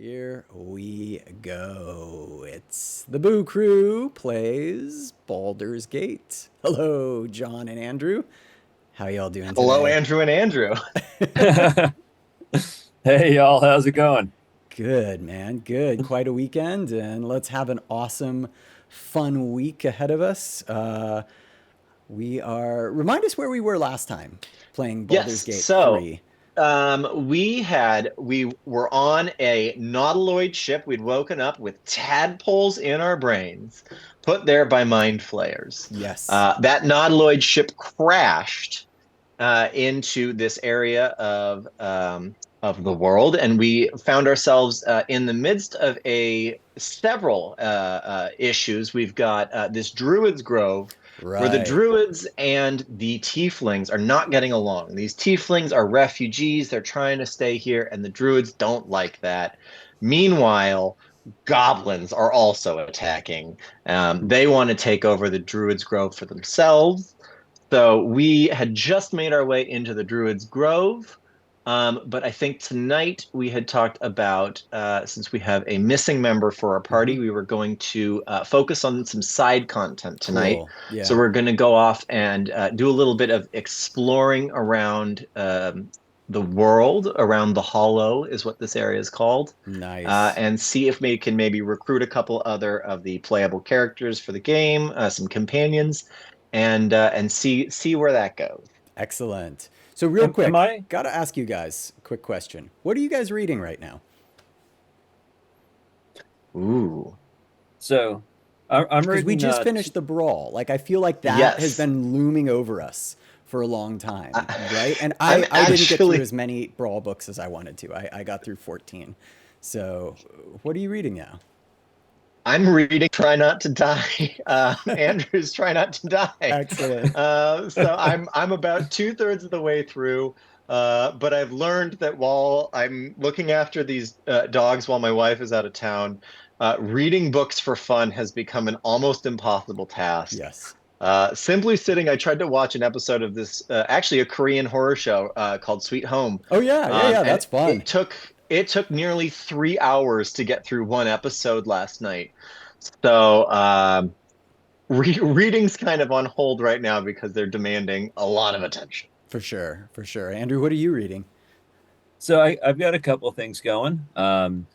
Here we go. It's the Boo Crew plays Baldur's Gate. Hello, John and Andrew. How y'all doing Hello, today? Andrew and Andrew. Hey y'all, how's it going? Good, man. Good. Quite a weekend, and let's have an awesome, fun week ahead of us. Remind us where we were last time playing Baldur's Yes, Gate so 3. we were on a nautiloid ship. We'd woken up with tadpoles in our brains, put there by mind flayers. Yes. That nautiloid ship crashed into this area of the world, and we found ourselves in the midst of a several issues. We've got this druids grove where the Right. druids and the tieflings are not getting along. These tieflings are refugees, they're trying to stay here, and the druids don't like that. Meanwhile, goblins are also attacking. They want to take over the druids grove for themselves. So we had just made our way into the Druid's Grove. But I think tonight we had talked about, since we have a missing member for our Hmm. party, we were going to focus on some side content tonight. Cool. So Yeah. we're going to go off and do a little bit of exploring around the world, around the Hollow, is what this area is called, Nice. and see if we can maybe recruit a couple other of the playable characters for the game, some companions, and see where that goes. Excellent. So, real Am quick, I? gotta ask you guys a quick question. What are you guys reading right now? Ooh, So, I'm Because we reading. just finished the brawl. Like, I feel like that has yes. been looming over us for a long time, right? And I'm I didn't get through actually as many brawl books as I wanted to. I got through 14. So, what are you reading now? I'm reading Try Not to Die. Andrew's Try Not to Die. Excellent. So I'm about two-thirds of the way through. But I've learned that while I'm looking after these dogs while my wife is out of town, reading books for fun has become an almost impossible task. Yes. Simply sitting, I tried to watch an episode of this, actually a Korean horror show called Sweet Home, Oh, yeah. Yeah. Yeah. and That's fun. it took nearly 3 hours to get through one episode last night. So reading's kind of on hold right now because they're demanding a lot of attention. For sure. For sure. Andrew, what are you reading? I've got a couple of things going. I'm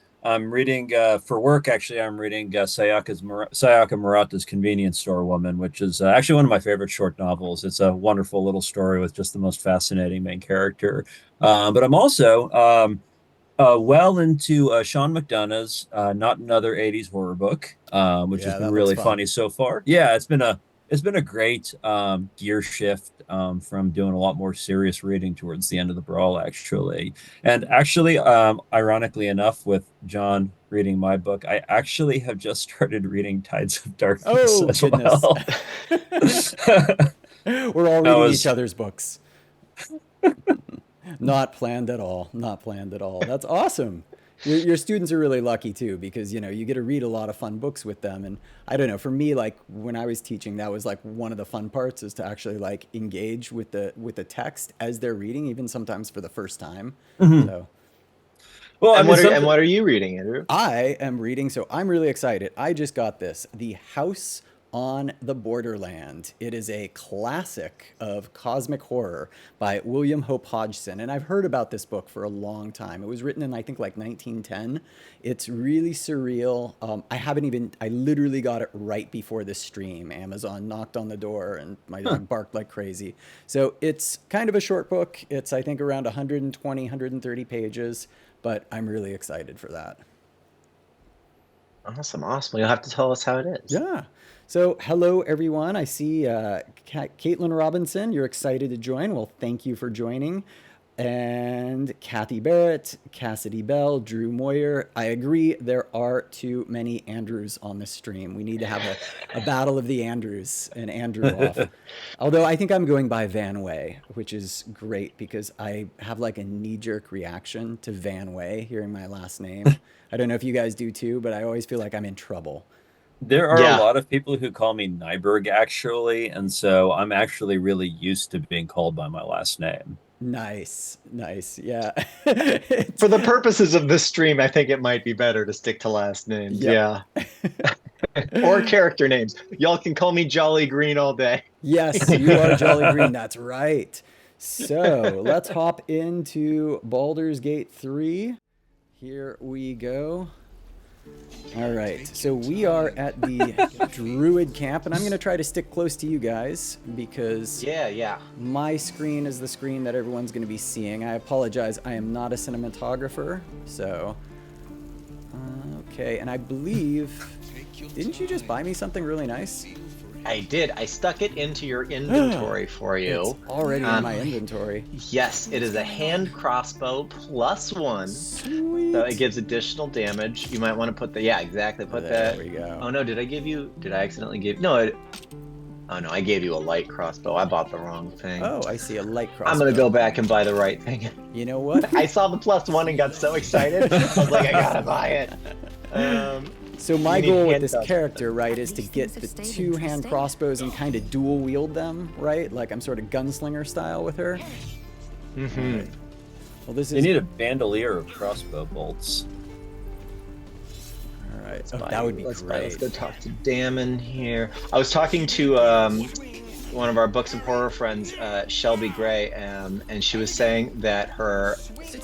reading for work. Actually, I'm reading Sayaka Murata's Convenience Store Woman, which is actually one of my favorite short novels. It's a wonderful little story with just the most fascinating main character. But I'm also well into Sean McDonough's Not Another 80s Horror Book, which has Yeah, been that looks really fun. funny so far. Yeah, it's been a great gear shift from doing a lot more serious reading towards the end of the brawl, actually. And actually, ironically enough, with John reading my book, I actually have just started reading Tides of Darkness Oh, as goodness. well. We're all I reading each was other's books. Not planned at all. Not planned at all. That's awesome. Your students are really lucky too because you get to read a lot of fun books with them. And I don't know, for me, like when I was teaching, that was like one of the fun parts is to actually like engage with the text as they're reading, even sometimes for the first time. Mhm. So Well, I And mean, what are you reading, Andrew? I am reading, so I'm really excited. I just got this The House on the Borderland. It is a classic of cosmic horror by William Hope Hodgson. And I've heard about this book for a long time. It was written in, I think, like 1910. It's really surreal. I literally got it right before this stream. Amazon knocked on the door and my huh. dog barked like crazy. So it's kind of a short book. It's, I think, around 120, 130 pages, but I'm really excited for that. Awesome, awesome. You'll have to tell us how it is. Yeah. So, hello, everyone. I see Caitlin Robinson. You're excited to join. Well, thank you for joining. And Kathy Barrett, Cassidy Bell, Drew Moyer. I agree, there are too many Andrews on this stream. We need to have a battle of the Andrews, an Andrew off. Although I think I'm going by Van Way, which is great because I have like a knee jerk reaction to Van Way hearing my last name. I don't know if you guys do too, but I always feel like I'm in trouble. There are a Yeah, lot of people who call me Nyberg, actually, and so I'm actually really used to being called by my last name. Nice, nice. Yeah. For the purposes of this stream, I think it might be better to stick to last names. Yep. Yeah. Or character names. Y'all can call me Jolly Green all day. Yes, you are Jolly Green. That's right. So let's hop into Baldur's Gate 3. Here we go. All right, so we are at the Druid camp, and I'm going to try to stick close to you guys because Yeah. my screen is the screen that everyone's going to be seeing. I apologize, I am not a cinematographer, so... okay, and I believe... Didn't you just buy me something really nice? I did. I stuck it into your inventory for you. It's already in my inventory. Yes, it is a hand crossbow +1. Sweet. So it gives additional damage. You might want to put the... Yeah, exactly. Put that... There we go. Oh, no, did I accidentally give... No, oh, no, I gave you a light crossbow. I bought the wrong thing. Oh, I see a light crossbow. I'm going to go back and buy the right thing. You know what? I saw the +1 and got so excited. I was like, I gotta buy it. So my You need goal with hand this crossbows. character, right, is to get the 2 hand crossbows and kind of dual wield them, right? Like I'm sort of gunslinger style with her. Mm-hmm. Well, this You is... need a bandolier of crossbow bolts. All right. Oh, that would be Let's great. go talk to Damon here. I was talking to one of our Books of Horror friends, Shelby Gray, and she was saying that her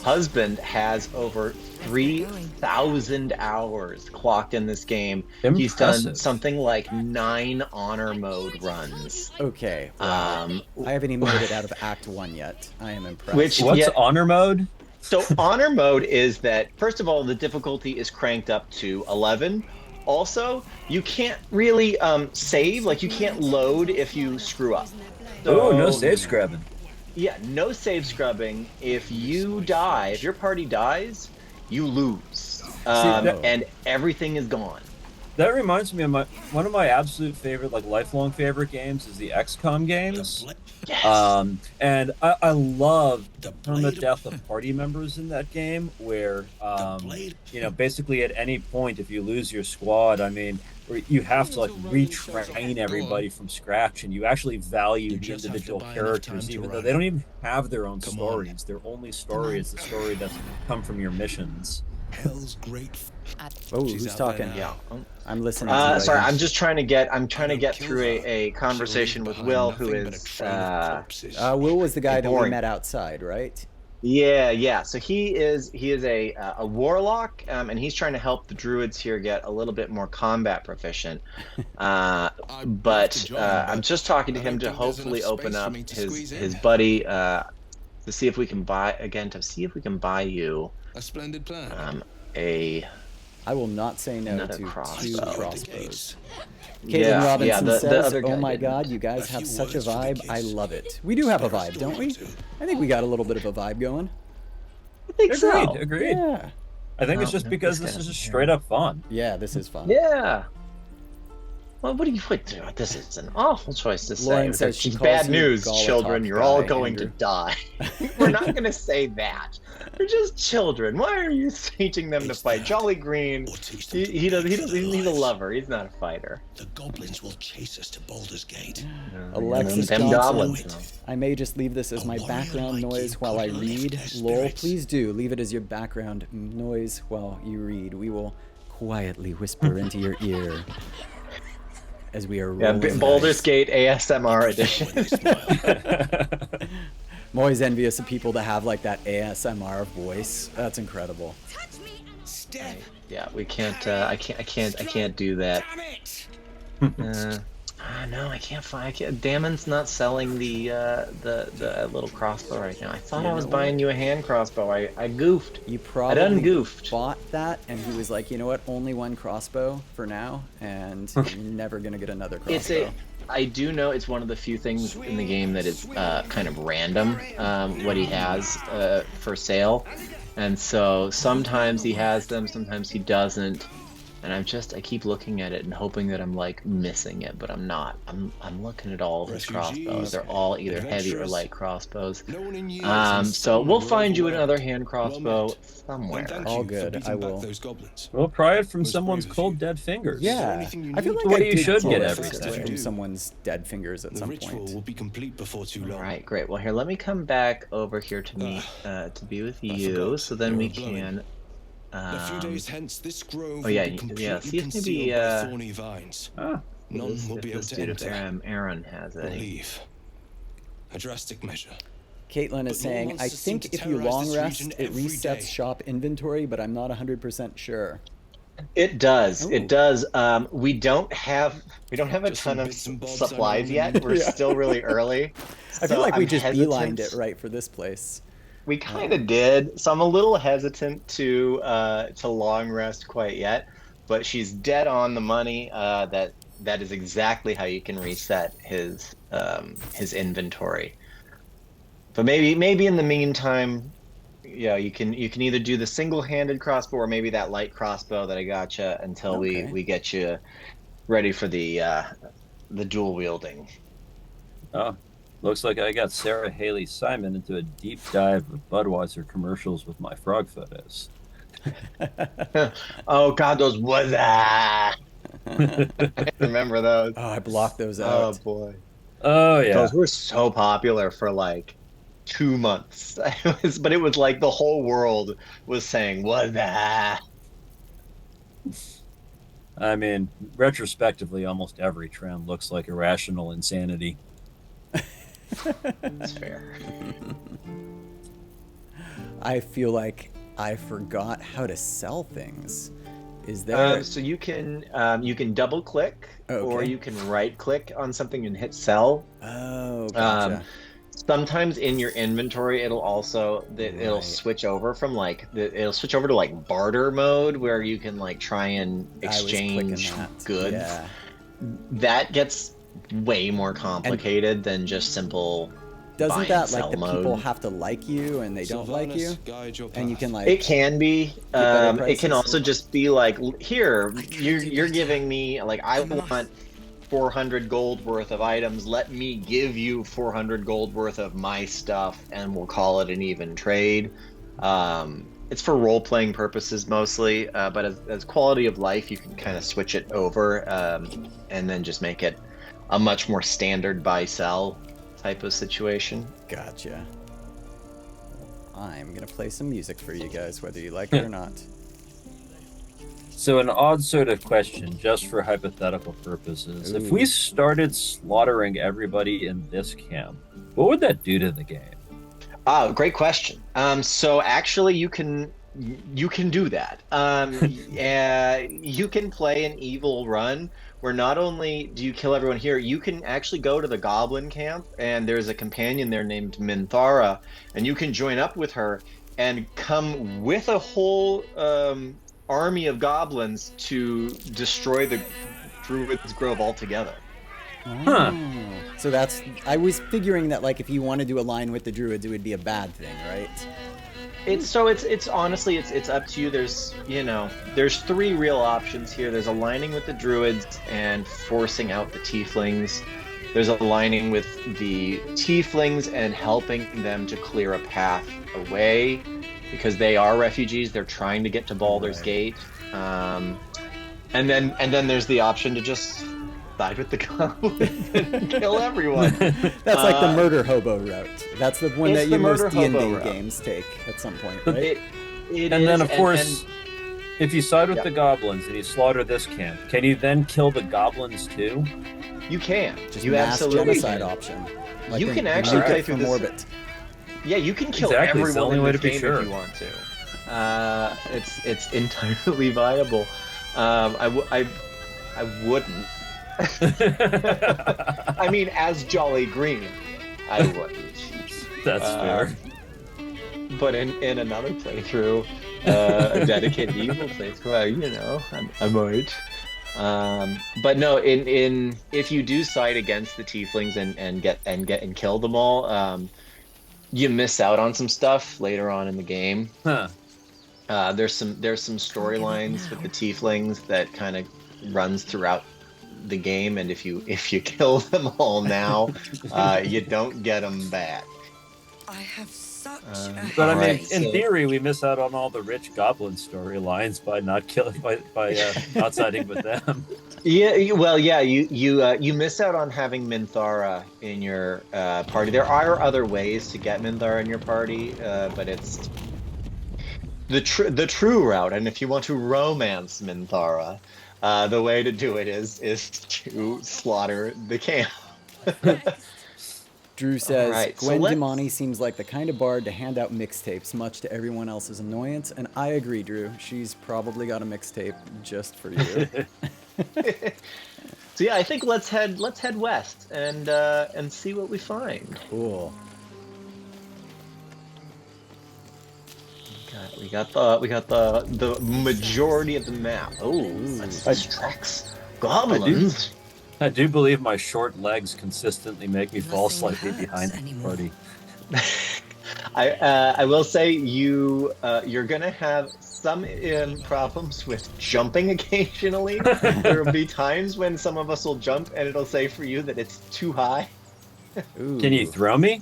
husband has over 3,000 hours clocked in this game. He's done Impressive. something like 9 honor mode runs. Okay. Wow. I haven't even made it out of Act 1 yet. I am impressed. Which- What's Yeah. honor mode? So honor mode is that, first of all, the difficulty is cranked up to 11. Also, you can't really save, like you can't load if you screw up. Oh, no So- save scrubbing. Yeah, no save scrubbing. If you die, if your party dies, you lose. that- And everything is gone. That reminds me of one of my absolute favorite, like lifelong favorite games is the XCOM games. Yes. And I love the permadeath of party members in that game, where basically at any point if you lose your squad, I mean, where you have to like retrain everybody from scratch, and you actually value the individual characters, even though they don't even have their own stories. Their only story is the story that's come from your missions. Hell's great. Oh, who's talking? Yeah. I'm listening to you. Sorry, I'm trying to get through a conversation with Will, who is Will was the guy that we boring. met outside, right? Yeah. So he is a warlock, and he's trying to help the druids here get a little bit more combat proficient. But I'm just talking to him to hopefully open up his buddy to see if we can buy you A splendid plan. I will not say no Another to 2 crossbow. crossbows. Caitlin Yeah, Robinson the says, other guy "Oh my didn't. God, you guys have such a vibe. I love it. We do have a vibe, don't we? I think we got a little bit of a vibe going. I think so. Agreed. Yeah, I think it's No, just no, because this this guy is just doesn't straight up fun. yeah, this is fun. Yeah. Well, what do you think? This is an awful choice to say. Lauren says she calls bad you news, Galatok children. You're all guy, going Andrew. to die. We're not going to say that. They're just children. Why are you teaching them to fight? Jolly Green. He doesn't. He's a lover. He's not a fighter. The goblins will chase us to Baldur's Gate. Alexis Them Johnson. goblins. I may just leave this as my background noise while I read. Lol, please do leave it as your background noise while you read. We will quietly whisper into your ear as we are Yeah, rolling Baldur's dice. Gate ASMR edition. I'm always envious of people that have like that ASMR voice. That's incredible. Step. Yeah, we can't. I can't do that. No, I can't. Damon's not selling the little crossbow right now. I thought I was buying you a hand crossbow. I goofed. You I probably done goofed. bought that, and he was like, you know what? Only one crossbow for now, and you're never gonna get another crossbow. I do know it's one of the few things in the game that is kind of random, what he has for sale. And so sometimes he has them, sometimes he doesn't. And I keep looking at it and hoping that I'm like missing it, but I'm not. I'm looking at all of his crossbows. They're all either heavy or light crossbows. No one in years So we'll find you overwhelmed. another hand crossbow Well somewhere. thank All you for good, beating I back will. those goblins. We'll pry it from Most someone's brave of you. cold dead fingers. Yeah, anything you I feel need? like What I you did should pull get it every from day. someone's dead fingers at The some ritual point. will be complete before too long. All right, great. Well, here, let me come back over here to meet, to be with you, forgot. so then You're we a blowing. can. A few days hence, this grove oh, yeah, will be yeah, completely see if maybe, concealed by thorny vines. Ah, None will if be able this to dude, if enter Aaron has or it. leave. A drastic measure. Caitlin is But more saying, I monsters seem think to if you terrorize long this rest, region it every resets day. shop inventory, but I'm not 100% sure. It does. Ooh. It does. We don't have a Just some ton of bits and bobs supplies I yet. normally We're Yeah. still really early. I feel so like we I'm just hesitant. beelined it right for this place. We kind of did. So I'm a little hesitant to long rest quite yet, but she's dead on the money. That is exactly how you can reset his inventory. But maybe in the meantime, yeah, you can either do the single-handed crossbow or maybe that light crossbow that I got you until Okay. we get you ready for the dual wielding. oh, looks like I got Sarah Haley Simon into a deep dive of Budweiser commercials with my frog photos. Oh God, those was remember those? Oh, I blocked those Oh out. boy. Oh yeah. Those were so popular for like 2 months. But it was like the whole world was saying, "What that?" I mean, retrospectively, almost every trend looks like irrational insanity. That's fair. I feel like I forgot how to sell things. Is there? So you can double click or Okay. you can right click on something and hit sell. Oh, gotcha. Sometimes in your inventory, it'll also it'll Right. switch over from it'll switch over to like barter mode where you can like try and I was clicking exchange that. goods. Yeah. That gets way more complicated than just simple buy Doesn't and that like sell the mode. people have to like you and they don't like you? Sylvanas, guide your And you path. can like It can be. better It can prices? also just be like, here, you're better. giving me like I Come on. want 400 gold worth of items. Let me give you 400 gold worth of my stuff, and we'll call it an even trade. It's for role playing purposes mostly, but as quality of life, you can kind of switch it over and then just make it a much more standard buy sell type of situation. Gotcha. I'm gonna play some music for you guys, whether you like it or not. So, an odd sort of question, just for hypothetical purposes. If Ooh. we started slaughtering everybody in this camp, what would that do to the game? Oh, great question. So actually, you can do that. You can play an evil run where not only do you kill everyone here, you can actually go to the goblin camp, and there's a companion there named Minthara, and you can join up with her and come with a whole army of goblins to destroy the Druids Grove altogether. Huh. Oh. So that's I was figuring that like if you wanted to align with the druids, it would be a bad thing, right? It's honestly it's up to you. There's three real options here. There's aligning with the druids and forcing out the tieflings. There's aligning with the tieflings and helping them to clear a path away because they are refugees. They're trying to get to Baldur's Right. Gate. And then there's the option to just side with the goblins and kill everyone. That's like the murder hobo route. That's the one It's that the you most murder hobo D&D route. games take at some point, right? It And is, then, of course, and if you side with Yep. the goblins and you slaughter this camp, can you then kill the goblins too? you can. Just You mass absolutely genocide can. option. You the- can the actually nuke play it through from this- orbit. Yeah, you can kill Exactly, it's the everyone only in way this to be game sure. if you want to. It's entirely viable. I wouldn't. I mean, as Jolly Green, I wouldn't. That's fair. But in another playthrough, a dedicated evil playthrough, I might. But no, in if you do side against the tieflings and kill them all, you miss out on some stuff later on in the game. Huh. There's some storylines with the tieflings that kind of runs throughout the game, and if you kill them all now, you don't get them back. I have such But I mean, Alright, in so- theory, we miss out on all the rich goblin storylines by not killing by not siding with them. Yeah, you miss out on having Minthara in your party. There are other ways to get Minthara in your party, but it's the true route. And if you want to romance Minthara, the way to do it is to slaughter the camp. Drew says, Alright, so Gwen let's- Dimani seems like the kind of bard to hand out mixtapes, much to everyone else's annoyance. And I agree, Drew. She's probably got a mixtape just for you. So yeah, I think let's head west and see what we find. Cool. We got the majority of the map. Oh, this tracks goblins. I do believe my short legs consistently make me fall Nothing slightly hurts behind the anymore. party. I will say you're gonna have some problems with jumping occasionally. There will be times when some of us will jump and it'll say for you that it's too high. Ooh. Can you throw me?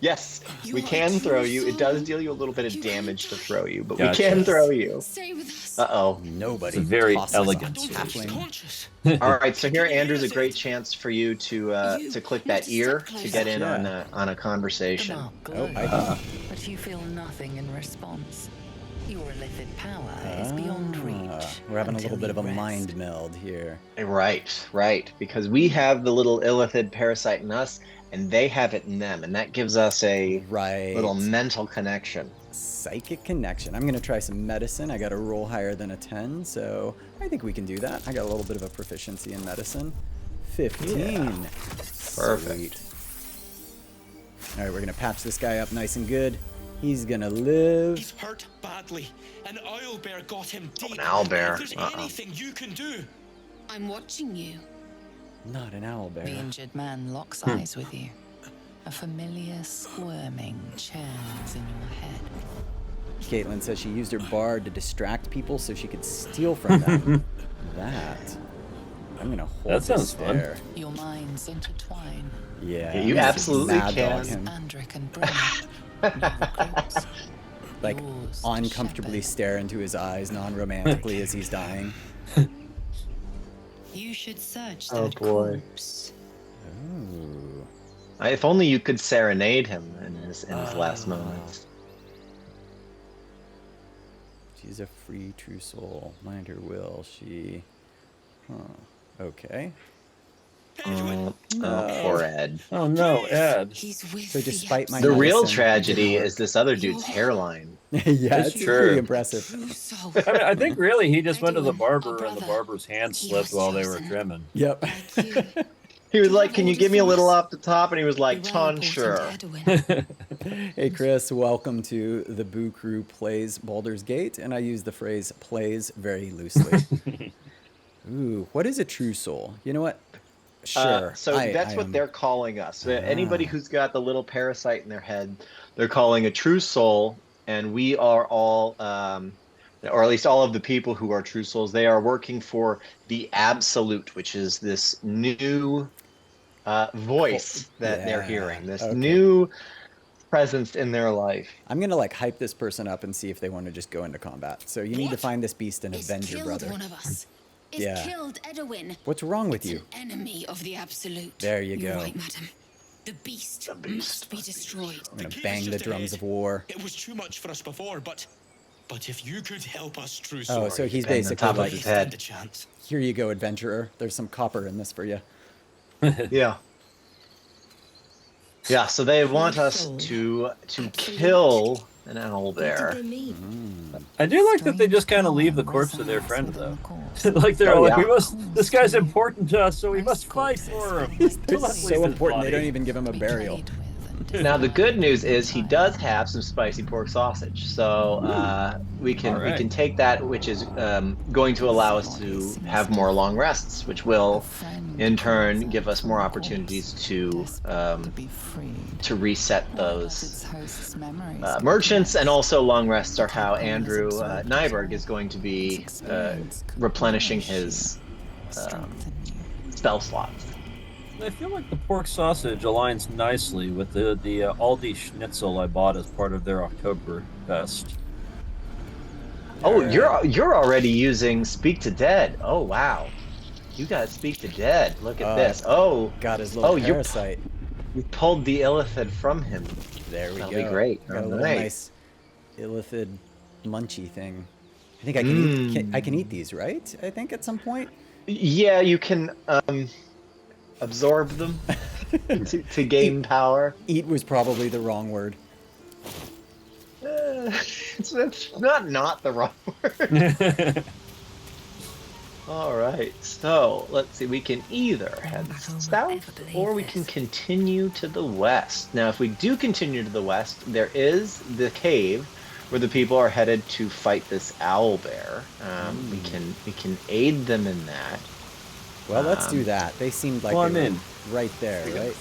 Yes, You we are can true throw you. It does soul. deal you a little bit of You damage to can throw you, but Gotcha. we can throw you. Stay with us. Uh-oh. Nobody. It's a very tosses elegant a suit. halfling. Conscious. All right, so here, Andrew's a great chance for you to click that Not ear to to get in Yeah. on a conversation. The mark Oh, glows, I but you feel nothing in response. Your illithid power is beyond reach. We're having a until little bit of a you rest. mind meld here. Right, because we have the little illithid parasite in us, and they have it in them, and that gives us a Right. little mental connection. Psychic connection. I'm going to try some medicine. I got a roll higher than a 10, so I think we can do that. I got a little bit of a proficiency in medicine. 15. Perfect. Sweet. All right, we're going to patch this guy up nice and good. He's going to live. He's hurt badly. An owlbear got him deep. an owlbear. If there's anything you can do. I'm watching you. Not an owl The bear. injured man locks eyes with you. A familiar squirming churns in your head. Caitlin says she used her bard to distract people so she could steal from them. That. I'm going to hold That sounds this fun. there. Your minds intertwine. Yeah. Yeah, you I'm gonna absolutely mad dog can. him. Andric and Brennan. New recruits. Like, Yours to uncomfortably shepherd. stare into his eyes non-romantically as he's dying. You should search Oh, that boy. corpse. Ooh. If only you could serenade him in his last moments. She's a free true soul. Mind her will. She. Huh. Okay. Oh, poor Ed. Oh no, Ed. He's with So despite my The real medicine, tragedy is this other dude's hairline. yeah, It's it's true. pretty impressive. True soul. I mean, I think really he just went to the Edwin, barber our and the brother. barber's hand He slipped was while they were chosen. trimming. Yep. Like you. He was like, "Can you give me a little off the top?" And he was You like, were "Ton, important, sure." Edwin. Hey Chris, welcome to the Boo Crew Plays Baldur's Gate, and I use the phrase "plays" very loosely. Ooh, what is a true soul? You know what? Sure. So that's what they're calling us. So anybody who's got the little parasite in their head, they're calling a true soul, and we are all, or at least all of the people who are true souls, they are working for the Absolute, which is this new voice that they're Yeah, hearing, this okay. new presence in their life. I'm gonna like hype this person up and see if they want to just go into combat. So you need to What? find this beast and It's avenge your killed brother. one of us. It's Yeah. killed Edwin. What's wrong with It's you? an enemy of the Absolute. There you You're go. right, madam. The beast, must be destroyed. I'm gonna key bang is the just drums ahead. of war. It was too much for us before, but if you could help us, true Oh, soul, so he's bang the basically top of like, his stand head. a chance. here you go, adventurer. There's some copper in this for you. Yeah. Yeah, so they want us to kill an owl bear. I do like that they just kind of leave the corpse to their friend though. Like they're all like, yeah. we must. This guy's important to us, so we must fight for him. It's Let's leave so his important they body. don't even give him a burial. Now the good news is he does have some spicy pork sausage, so we can take that, which is going to allow us to have more long rests, which will in turn give us more opportunities to reset those merchants, and also long rests are how Andrew Nyberg is going to be replenishing his spell slots. I feel like the pork sausage aligns nicely with the Aldi schnitzel I bought as part of their Oktoberfest. Oh, you're already using Speak to Dead. Oh wow, you got Speak to Dead. Look at this. Oh, got his little parasite. You pulled the illithid from him. There we go. That'll be great. Got a little nice illithid munchy thing. I think I can I can eat these, right? I think at some point. Yeah, you can absorb them to gain power. Eat was probably the wrong word. It's not the wrong word. All right, so let's see. We can either head south or we can continue to the west. Now, if we do continue to the west, there is the cave where the people are headed to fight this owlbear. We can aid them in that. Well, let's do that. They seemed like they were right there, right?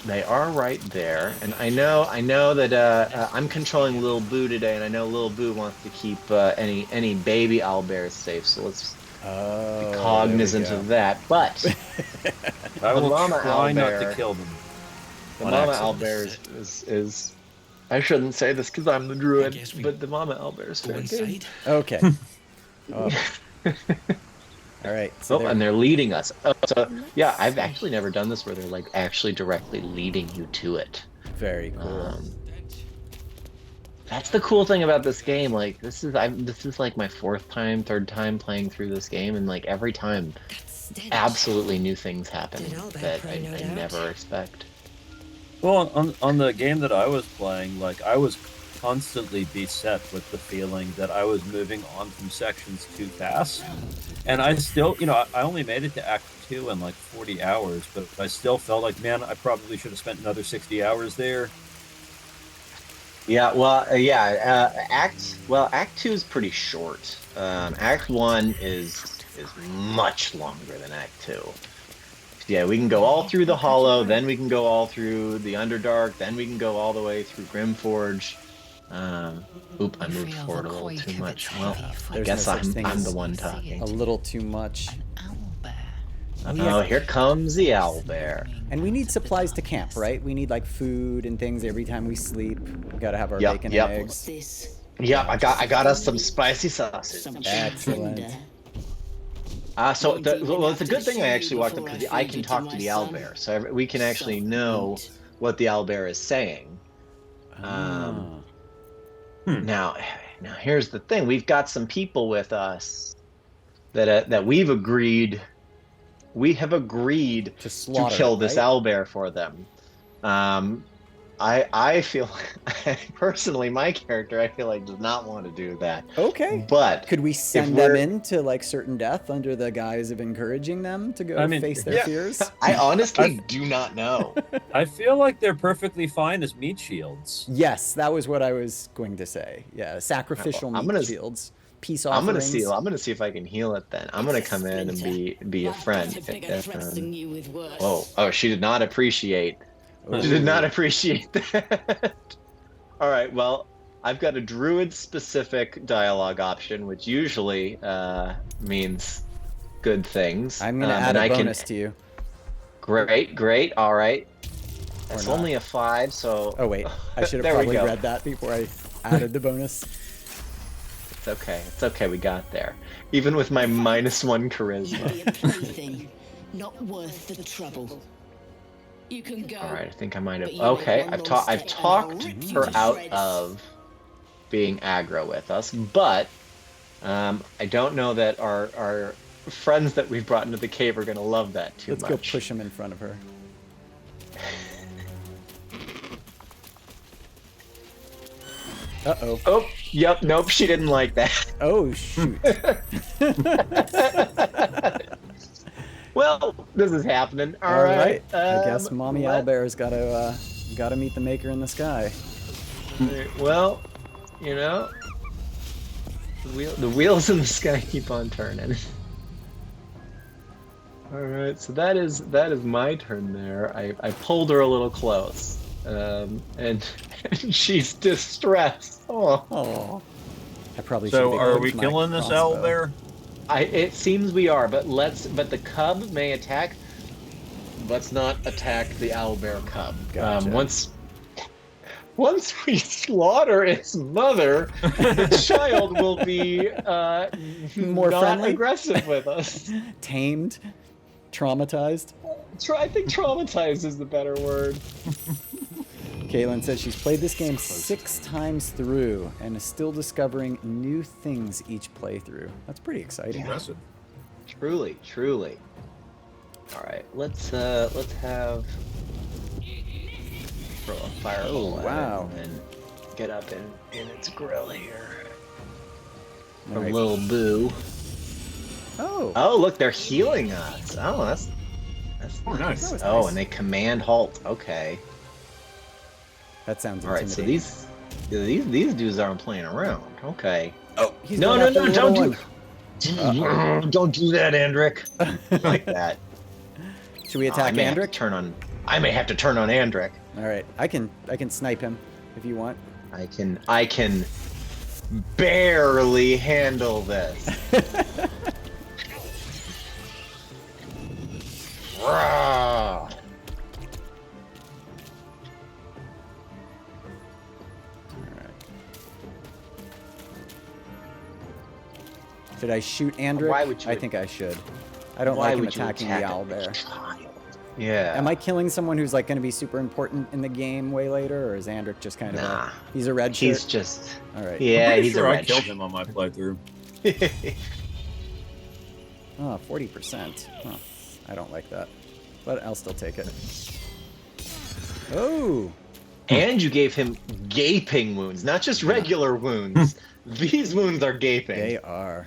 They are right there, and I know that I'm controlling Lil Boo today, and I know Lil Boo wants to keep any baby owlbears safe. So let's be cognizant of that. But I will try not to kill them. The mama owlbear is I shouldn't say this because I'm the druid, but the mama owlbear is fair game. Okay. All right. So and they're leading us. So yeah, I've actually never done this where they're like actually directly leading you to it. Very cool. That's the cool thing about this game. Like this is like my third time playing through this game, and like every time, absolutely new things happen that I never expect. Well, on the game that I was playing, like I was constantly beset with the feeling that I was moving on from sections too fast. And I still, I only made it to Act 2 in like 40 hours, but I still felt like, man, I probably should have spent another 60 hours there. Yeah, well, Act 2 is pretty short. Act 1 is much longer than Act 2. Yeah, we can go all through the Hollow, then we can go all through the Underdark, then we can go all the way through Grimforge. I moved forward a little too much. Well, I guess I'm the one talking. A little too much. Oh, here comes the owlbear. And we need supplies to camp, right? We need like food and things every time we sleep. We gotta have our bacon and eggs. Yep, I got us some spicy sausage. Excellent. So it's a good thing I actually walked up because I can talk to the owlbear, so we can actually know what the owlbear is saying. Now here's the thing: we've got some people with us that we've agreed. We have agreed to kill this owlbear for them. I feel personally, my character, I feel like does not want to do that. Okay. But could we send them into like certain death under the guise of encouraging them to go face their fears? I honestly do not know. I feel like they're perfectly fine as meat shields. Yes, that was what I was going to say. Yeah, sacrificial meat shields. Peace offerings. I'm gonna see if I can heal it. Then I'm gonna come in and be a friend. She did not appreciate. She did not appreciate that. All right, well, I've got a druid-specific dialogue option, which usually means good things. I'm going to add a bonus to you. Great, all right. It's only a 5, so... Oh, wait, I should have probably read that before I added the bonus. It's okay, we got there. Even with my -1 charisma. Not worth the trouble. You can go. All right, I think I might have. Okay, I've talked her out of being aggro with us, but I don't know that our friends that we've brought into the cave are going to love that too much. Let's go push them in front of her. Uh-oh. Oh, yep, nope, she didn't like that. Oh, shoot. Well, this is happening. All right. I guess Mommy Owlbear's got to Gotta meet the maker in the sky. Well, you know, the wheels in the sky keep on turning. All right, so that is my turn there. I pulled her a little close, and she's distressed. Oh, I probably should. So are we killing this owl bear? It seems we are, but the cub may attack. Let's not attack the owlbear cub. Gotcha. Once we slaughter its mother, the child will be More not friendly? aggressive with us. Tamed, traumatized. I think traumatized is the better word. Caitlin says she's played this game 6 times through and is still discovering new things each playthrough. That's pretty exciting. Impressive. Truly. All right, let's have throw a fireball. Oh, wow. And then get up in its grill here. All A right. little boo. Oh, Look, they're healing us. Oh, that's nice. That was Oh, nice. and they command halt. Okay. that sounds All right, so intimidating. these dudes aren't playing around. Okay. Oh, he's No, going no, after no! the Don't little do, one. don't do that, Andric. Like that. Should we attack Andric? I may have to turn on Andric. All right, I can snipe him if you want. I can barely handle this. Rah! Should I shoot Andric? Why would you- I think I should. I don't Why like him would you attacking the attack owl a bear. child? Yeah. Am I killing someone who's like going to be super important in the game way later, or is Andric just kind of Nah. he's a red He's shirt? just. All right. Yeah, Pretty he's sure a I red killed shirt. him on my playthrough. Oh, 40%. Huh. I don't like that, but I'll still take it. Oh, And you gave him gaping wounds, not just regular wounds. These wounds are gaping. they are.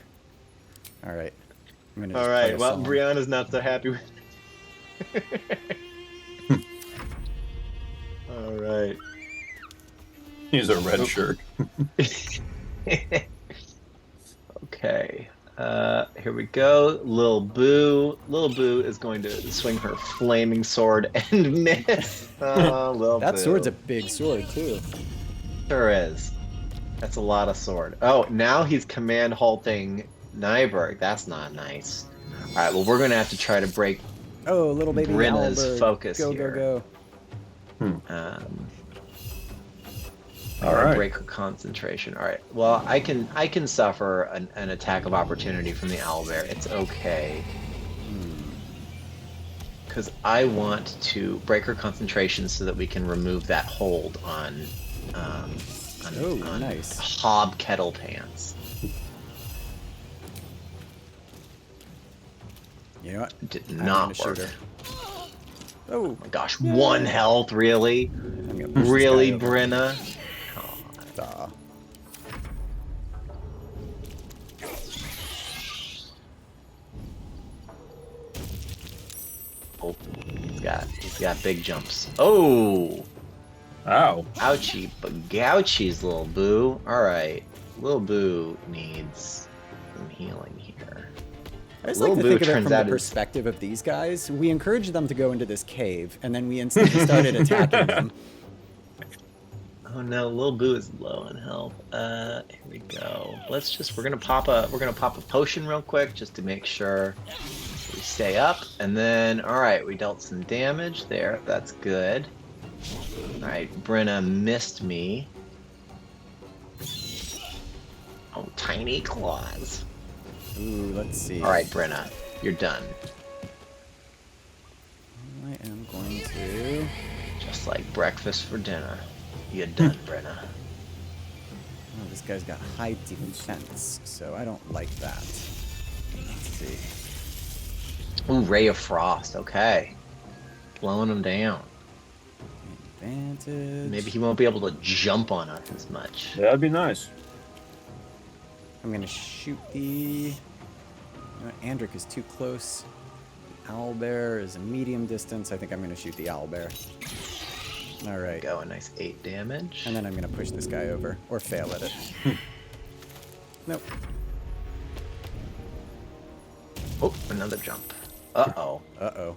All right. I'm gonna just All play right. a Well, song. Brianna's not so happy with. All right. He's a red shirt. Okay. Here we go. Lil Boo. Lil Boo is going to swing her flaming sword and miss. Oh, Lil That Boo. sword's a big sword too. Sure is. That's a lot of sword. Oh, now he's command halting Nyberg. That's not nice. All right. Well, we're gonna have to try to break Oh, little baby Brenna's Owlbird. focus Go, here. go, go. All right. Break her concentration. All right. Well, I can suffer an attack of opportunity from the owlbear. It's okay. Because I want to break her concentration so that we can remove that hold on Nice. Hob Kettle Pants. You know what? Did I'm not gonna work. shoot her. Oh, My gosh, 1 health, really? I'm gonna push this Really, guy over. Brenna? Duh. Oh, he's got big jumps. Oh, Ow. ouchie, but gouchies, little boo. All right, little boo needs some healing here. I just Little like to Boo think of it turns from the out is- perspective of these guys. We encouraged them to go into this cave, and then we instantly started attacking them. Oh no, little boo is low on health. Here we go. We're gonna pop a potion real quick just to make sure we stay up, and then all right, we dealt some damage there. That's good. All right, Brenna missed me. Oh, tiny claws. Ooh, let's see. All right, Brenna, you're done. I am going to. Just like breakfast for dinner. You're done, Brenna. Oh, this guy's got high defense, so I don't like that. Let's see. Ooh, Ray of Frost. Okay, blowing him down. Advantage. Maybe he won't be able to jump on us as much. That'd be nice. I'm gonna shoot the. You know what, Andric is too close. The owlbear is a medium distance. I think I'm gonna shoot the owlbear. All right. Go, a nice 8 damage. And then I'm going to push this guy over. Or fail at it. Nope. Oh, another jump. Uh-oh. Uh-oh.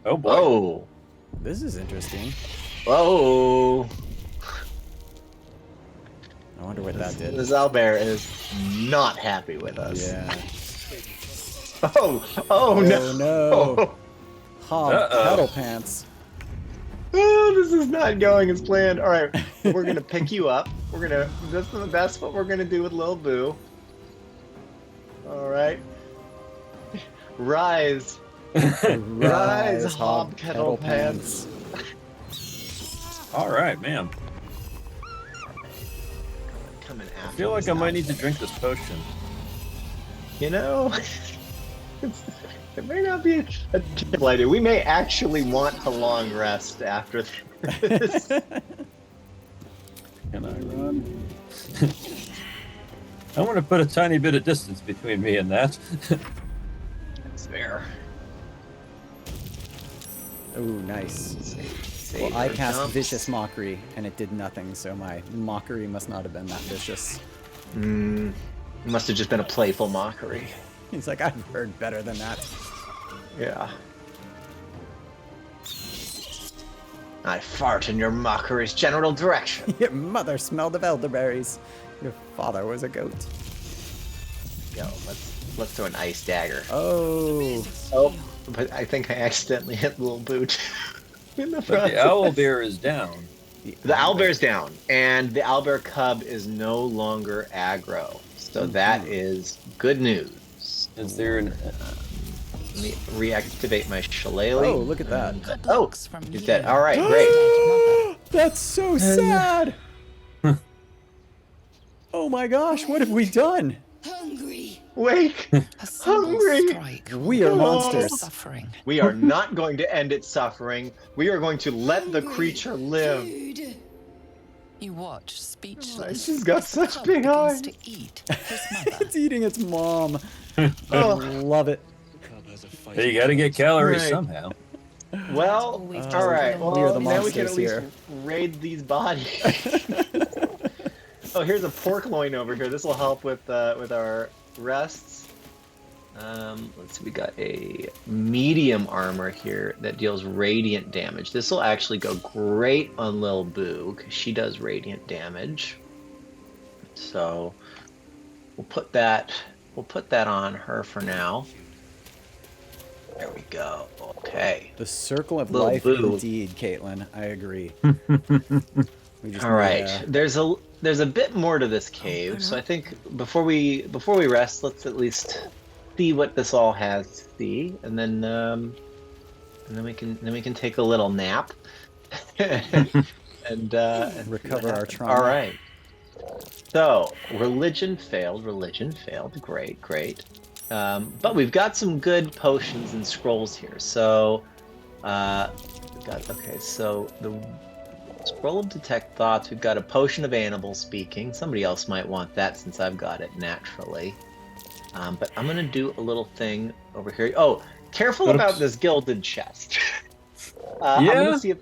Oh boy. Oh. This is interesting. Oh. I wonder what that did. This owlbear is not happy with us. Yeah. Oh. Oh, no. no. Hob Uh-oh. pedal pants. Oh, this is not going as planned. All right, we're gonna pick you up. That's what we're gonna do with Lil Boo. All right, rise, rise, hob kettle pants. All right, man. Coming after. I feel like I might need to drink this potion. You know, it may not be a terrible idea. We may actually want a long rest after this. Can I run? I want to put a tiny bit of distance between me and that. That's fair. Ooh, nice. Save Well, I our cast jumps. Vicious Mockery, and it did nothing, so my mockery must not have been that vicious. It must have just been a playful mockery. He's like, I've heard better than that. Yeah. I fart in your mockery's general direction. Your mother smelled of elderberries. Your father was a goat. Go. Let's throw an ice dagger. Oh. Oh, but I think I accidentally hit Little Boot in the But front. the owlbear is down. The owlbear's down, and the owlbear cub is no longer aggro. So that is good news. Is there an... Let me reactivate my shillelagh. Oh, look at that. Good Oh, looks from he's you. dead. All right, great. Dead mother. That's so sad. Oh my gosh, what have we done? Hungry. Wake! A single Hungry. strike We are will end monsters. Suffering. We are not going to end its suffering. We are going to let the creature live. Food. You watch, speechless. She's got as the such cub big begins eyes. to eat his mother. It's eating its mom. Oh, Love it. Hey, you gotta get calories Right. somehow. well, always all right. just Well, We are the now we can at monsters least here. raid these bodies. Oh, here's a pork loin over here. This will help with our rests. Let's see. We got a medium armor here that deals radiant damage. This will actually go great on Lil Boo because she does radiant damage. So we'll put that on her for now. There we go. Okay. The circle of Little life, boo. indeed, Caitlin. I agree. We just All need, right. There's a bit more to this cave, so I think before we rest, let's at least see what this all has to see, and then we can take a little nap and recover our trauma. All right. So religion failed. Great. But we've got some good potions and scrolls here. So so the scroll of detect thoughts. We've got a potion of animal speaking. Somebody else might want that since I've got it naturally. But I'm gonna do a little thing over here. Oh, careful about this gilded chest. I'm gonna see if.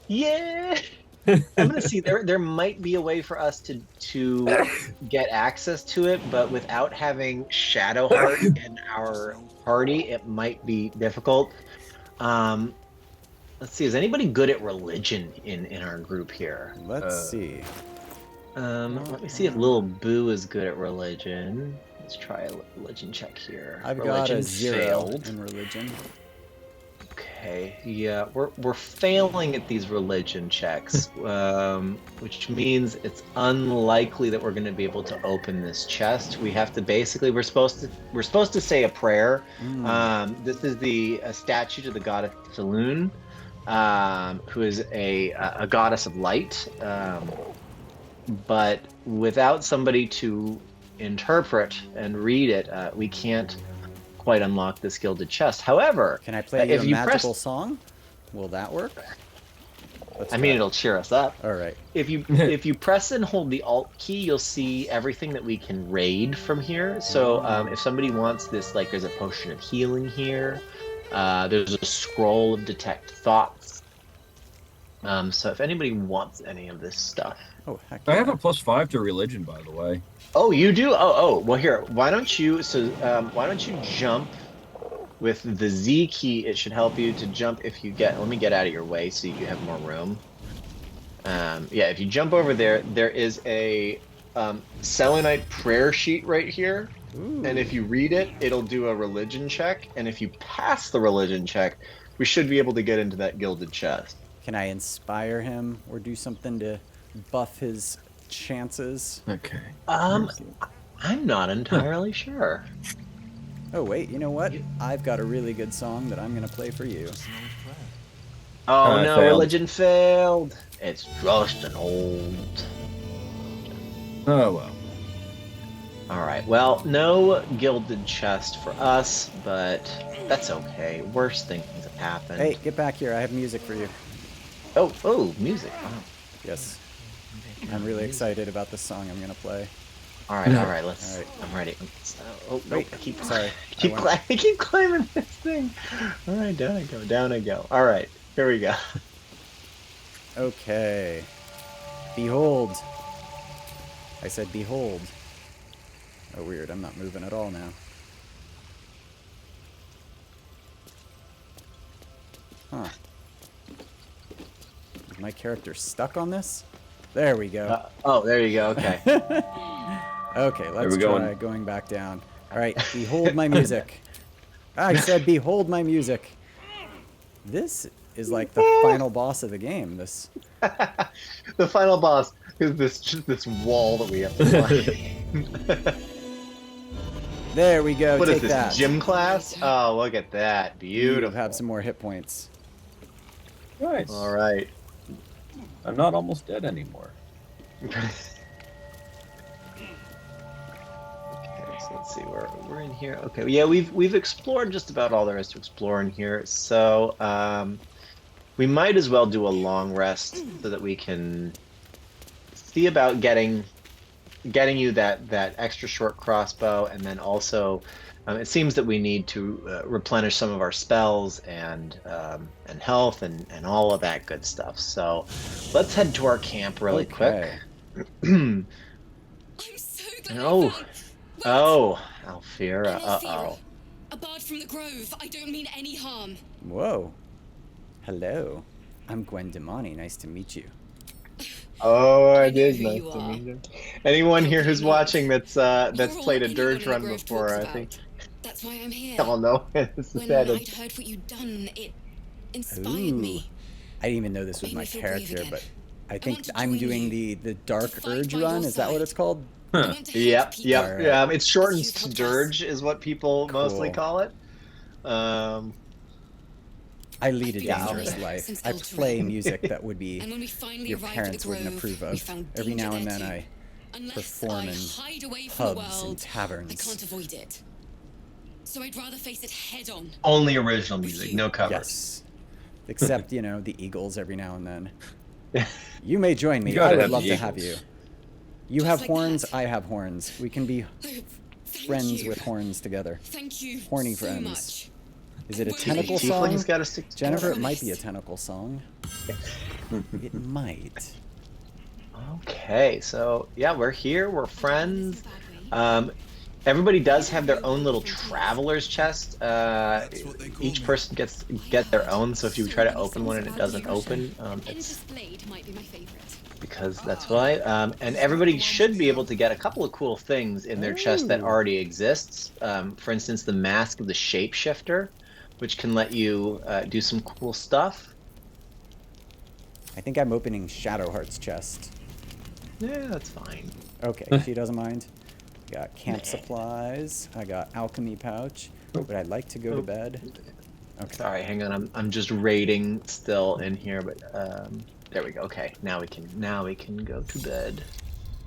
Yeah. I'm gonna see there might be a way for us to get access to it, but without having Shadowheart in our party, it might be difficult. Let's see, is anybody good at religion in our group here? Let's see. Let me see if Lil Boo is good at religion. Let's try a religion check here. I've got Religion a 0 failed. in religion. Okay, yeah, we're failing at these religion checks, which means it's unlikely that we're going to be able to open this chest. We have to basically we're supposed to say a prayer. This is a statue to the goddess Saloon, who is a goddess of light, but without somebody to interpret and read it, we can't quite unlock this gilded chest. However, Can I play you if a you magical press, song? Will that work? Let's I mean, try. it'll cheer us up. All right. If you press and hold the Alt key, you'll see everything that we can raid from here. So if somebody wants this, like, there's a potion of healing here. There's a scroll of detect thoughts. So if anybody wants any of this stuff. Oh, heck I have yeah. a +5 to religion, by the way. Oh, you do? Oh, well here, why don't you why don't you jump with the Z key? It should help you to jump if you get, let me get out of your way so you have more room. Yeah, if you jump over there, there is a selenite prayer sheet right here. Ooh. And if you read it, it'll do a religion check. And if you pass the religion check, we should be able to get into that gilded chest. Can I inspire him or do something to buff his chances? Okay. I'm not entirely sure. Oh, wait, you know what? I've got a really good song that I'm going to play for you. Oh no, failed. religion failed. It's just an old. Oh, well. All right. Well, no gilded chest for us, but that's okay. Worse things have happened. Hey, get back here. I have music for you. Oh, music. Wow. Yes. I'm really excited about the song I'm going to play. All right. Let's. All right. I'm ready. Oh, Wait, I keep. sorry. I keep climbing this thing. All right, down I go. Down I go. All right, here we go. Okay. Behold. I said behold. Oh, weird. I'm not moving at all now. Huh. Is my character stuck on this? There we go. Oh, there you go. Okay. Okay, let's we try going. going back down. All right, behold my music. I said behold my music. This is like the final boss of the game. This. The final boss is this wall that we have to climb. There we go. What Take is this, that. gym class? Oh, look at that. You Beautiful. have some more hit points. Nice. All right. I'm not almost dead anymore. Okay, so let's see, we're in here. Okay, yeah, we've explored just about all there is to explore in here. So we might as well do a long rest so that we can see about getting you that extra short crossbow, and then also it seems that we need to replenish some of our spells and health and all of that good stuff. So let's head to our camp really quick. Okay. I'm so glad Oh. I found... Wait, Oh, Alfira. Alfira, a bard from the Grove. I don't mean any harm. Whoa. Hello. I'm Gwen Demani. Nice to meet you. Oh, I it know is who nice you to are. meet you. Anyone here who's watching that's You're played a all dirge anyone in run the Grove before, talks I about. think That's why I'm here. y'all know this is When sad. I'd heard what you'd done, it inspired Ooh. me. I didn't even know this was Made my me feel brave character, again. but I I think want to I'm join doing you. the Dark To fight Urge by run. your Is that what side. it's called? I want to help Yep. people. All right. It's shortened You've to helped us. dirge is what people mostly Cool. call it. I lead a Yeah, dangerous okay. life. Since I Elturine. play music that would be And when we finally your arrived at parents the wouldn't Grove, approve we of. found Every danger now and there then too. I Unless perform I in hide away from the pubs and world, I taverns. can't avoid it. So I'd rather face it head on. Only original music, no covers. Yes. Except, the Eagles every now and then. You may join me. You gotta I would have love the to have you. Eagles. You Just have like horns, that. I have horns. We can be Oh, thank friends you. with horns together. Thank you Horny so friends. much. Is it a Won't tentacle leave. song? Tiefling's gotta stick together. Jennifer, it might be a Promise. tentacle song. It might. Okay, so yeah, we're here. We're friends. Everybody does have their own little traveler's chest. Each person gets their own. So if you try to open one and it doesn't open, it's Blade might be my favorite. because that's why. And everybody should be able to get a couple of cool things in their chest that Ooh. already exists. For instance, the Mask of the Shapeshifter, which can let you do some cool stuff. I think I'm opening Shadowheart's chest. Yeah, that's fine. Okay, she doesn't mind. Got camp supplies. I got alchemy pouch. But I'd like to go to bed. Okay. Sorry, hang on. I'm just raiding still in here, but there we go. Okay, now we can go to bed.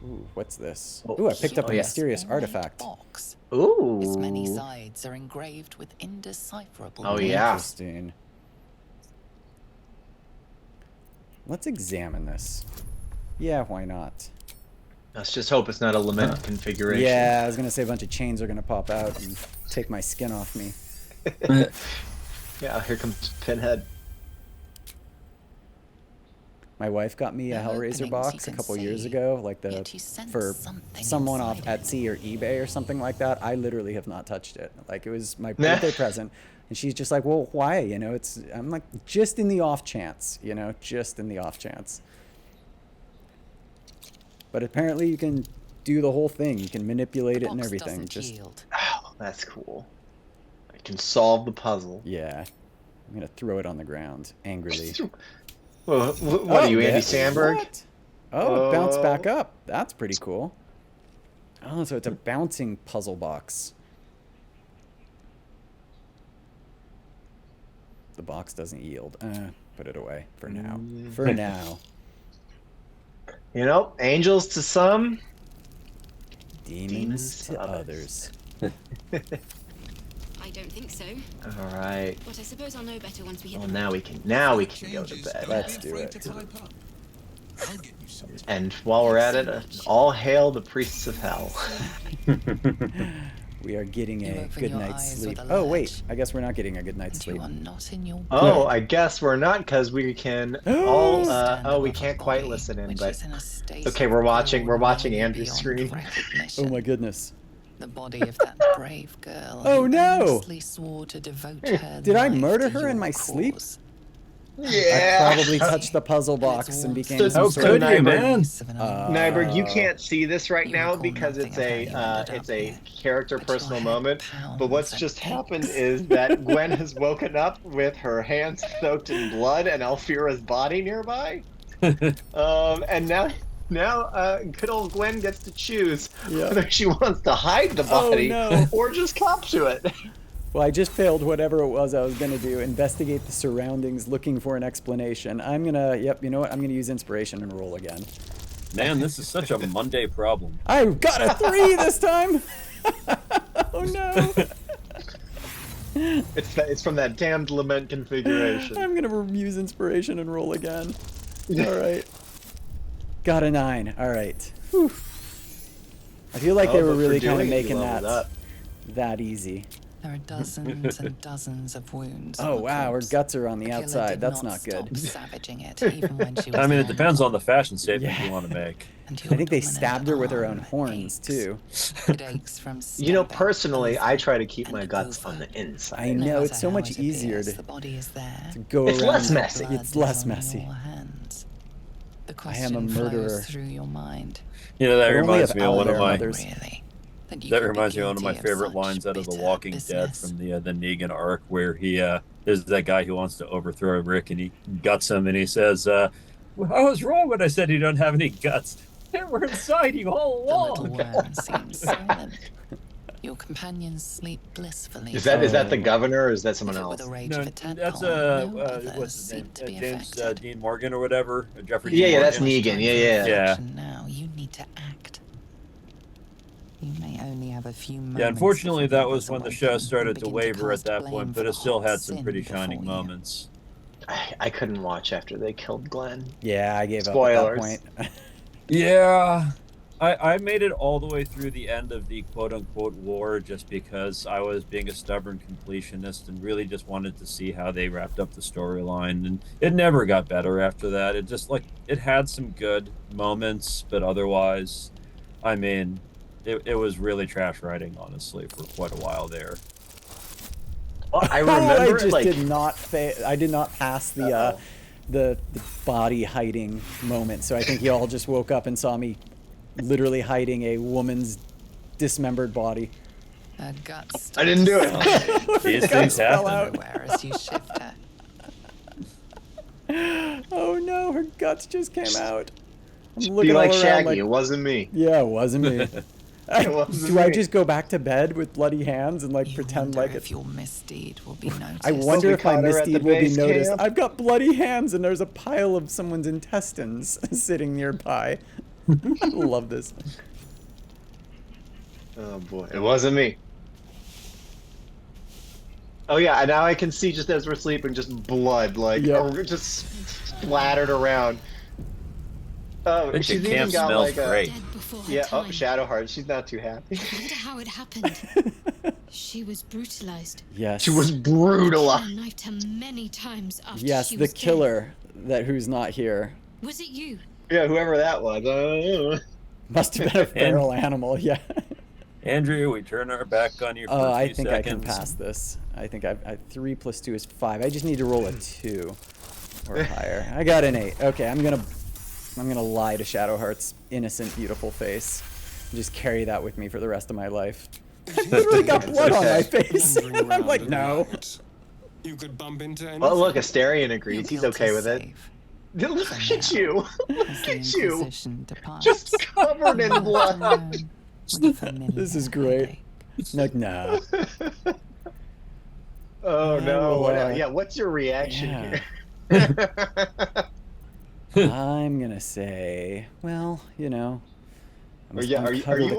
Ooh, what's this? Oh, Ooh, I picked up a oh, yeah. mysterious artifact. Box. Ooh. Its many sides are engraved with indecipherable Oh, names. yeah. Interesting. Let's examine this. Yeah, why not? Let's just hope it's not a lament configuration. Yeah, I was gonna say a bunch of chains are gonna pop out and take my skin off me. Yeah, here comes Pinhead. My wife got me a There are Hellraiser openings box you a can couple years see, ago, like yet you sense for something someone off inside it. Etsy or eBay or something like that. I literally have not touched it. Like, it was my birthday present, and she's just like, "Well, why?" You know, I'm like, just in the off chance, you know, just in the off chance. But apparently, you can do the whole thing. You can manipulate it and Box everything. doesn't Just yield. Oh, that's cool. I can solve the puzzle. yeah, I'm gonna throw it on the ground angrily. Well, what are you, Andy Samberg? What? Oh, it bounced back Oh. up. That's pretty cool. Oh, so it's a bouncing puzzle box. The box doesn't yield. Put it away for now. For now. You know, angels to some, Demons to others. I don't think so. All right. But I suppose I'll know better once we hit Well, the now we can go to bed. Let's do it. I'll get you some. And while we're at it, all hail the priests of hell. We are getting You a open good your night's eyes sleep. with a Oh, wait. latch. I guess we're not getting a good night's And sleep. you are not in your Oh, I guess we're not, because we can all. Oh, we can't quite listen in, but okay. We're watching Andrew's screen. Oh, my goodness. The body of that brave girl. Oh, who no. earnestly swore to devote her Did I life murder to her in your my sleep? cause. Yeah. I probably touched the puzzle box and became So- some How sort could of... you, man? Nyberg, you can't see this right You now recall because nothing it's of how you ended it's up a here, character but your personal head moment. But what's pounds just and happened aches. is that Gwen has woken up with her hands soaked in blood and Alfira's body nearby. And now good old Gwen gets to choose Yeah. whether she wants to hide the Oh, body no. or just cop to it. Well, I just failed whatever it was I was going to do. Investigate the surroundings, looking for an explanation. I'm going to, yep, you know what? I'm going to use inspiration and roll again. Man, this is such a Monday problem. I got a 3 this time! Oh, no. It's from that damned lament configuration. I'm going to use inspiration and roll again. All right. Got a 9. All right. Whew. I feel like they were but for really kind of doing it, you making leveled that easy. There are dozens and dozens of wounds. Oh, on the wow, her corpse. guts are on the The killer outside. did That's not not good. stop savaging it, even when she was I mean, it dead. depends on the fashion statement Yeah. you want to make. And I your think they dominant stabbed her with her own arm horns, aches. too. It aches from You know, stabbing personally, I over try to keep my and guts over. on the inside. I No know, matter it's so how much it easier appears, to the body is there. go It's around. less messy. Blood It's less is on messy. your hands. The I am a question murderer. flows through your mind. You know, that But only reminds of me of one of Owlbear my mothers. Really, that you that could be reminds me of one of my guilty of favorite such lines out of The bitter Walking Dead business. from the Negan arc, where he there's that guy who wants to overthrow Rick, and he guts him, and he says, well, "I was wrong when I said you don't have any guts. They were inside you all The little along." worm seems silent. Your companions sleep blissfully. Is that the governor or is that someone If it were else? the rage No, of a tadpole, that's no others what's his name? seem to be James affected. Dean Morgan or whatever. Jeffrey Yeah, Dean yeah, that's Morgan. Negan. Yeah. Yeah. Now you need to act. You may only have a few moments. Yeah, unfortunately, before that was when the show awaken started and to begin waver at cast that blame point, for but the it still hot had some sin pretty shining before you. moments. I couldn't watch after they killed Glenn. Yeah, I gave Spoilers. up at that point. Yeah, I made it all the way through the end of the quote-unquote war just because I was being a stubborn completionist and really just wanted to see how they wrapped up the storyline, and it never got better after that. It just, like, it had some good moments, but otherwise, I mean, it was really trash writing, honestly, for quite a while there. Well, I I remember just like did not I did not pass the body hiding moment. So I think you all just woke up and saw me literally hiding a woman's dismembered body. Her guts I didn't do it. These Guts things fell happen. out. everywhere as you shift her. Oh no, her guts just came out. I'm Be looking like all around Shaggy. like, It wasn't me. yeah, it wasn't me. wasn't Do I me. just go back to bed with bloody hands and like You pretend wonder like if it's... your misdeed will be noticed. I wonder we if my caught her at the misdeed will be base noticed. camp. I've got bloody hands and there's a pile of someone's intestines sitting nearby. I love this. Oh boy, it wasn't me. Oh yeah, now I can see just as we're sleeping, just blood, like Yep. just splattered around. Oh, But she's your even camp got smells like a great. Dead before her yeah. Oh, time. Shadowheart. She's not too happy. I wonder how it happened. She was brutalized. Yes. She was I brutalized. knifed her many times after Yes, she the was killer who's not here Was it you? Yeah, whoever that was. Must have been a feral animal. Yeah. Andrew, we turn our back on you for Oh, a I few think seconds. I can pass this. I think I 3 + 2 is 5. I just need to roll a 2 or higher. I got an 8. Okay, I'm gonna lie to Shadowheart's innocent, beautiful face. And just carry that with me for the rest of my life. I literally got blood on my face. Wandering I'm like, around no. at night. You could bump into anything. Oh, look, Asterion Your agrees. He's guilt okay is with it. safe. Look For at now. you. Look As the at you. Inquisition departs, Just covered in you blood. return with a familiar This is great. headache. Like, nah. Oh I no. will, Yeah, what's your reaction yeah. here? I'm gonna say, well, you know. Or yeah, are you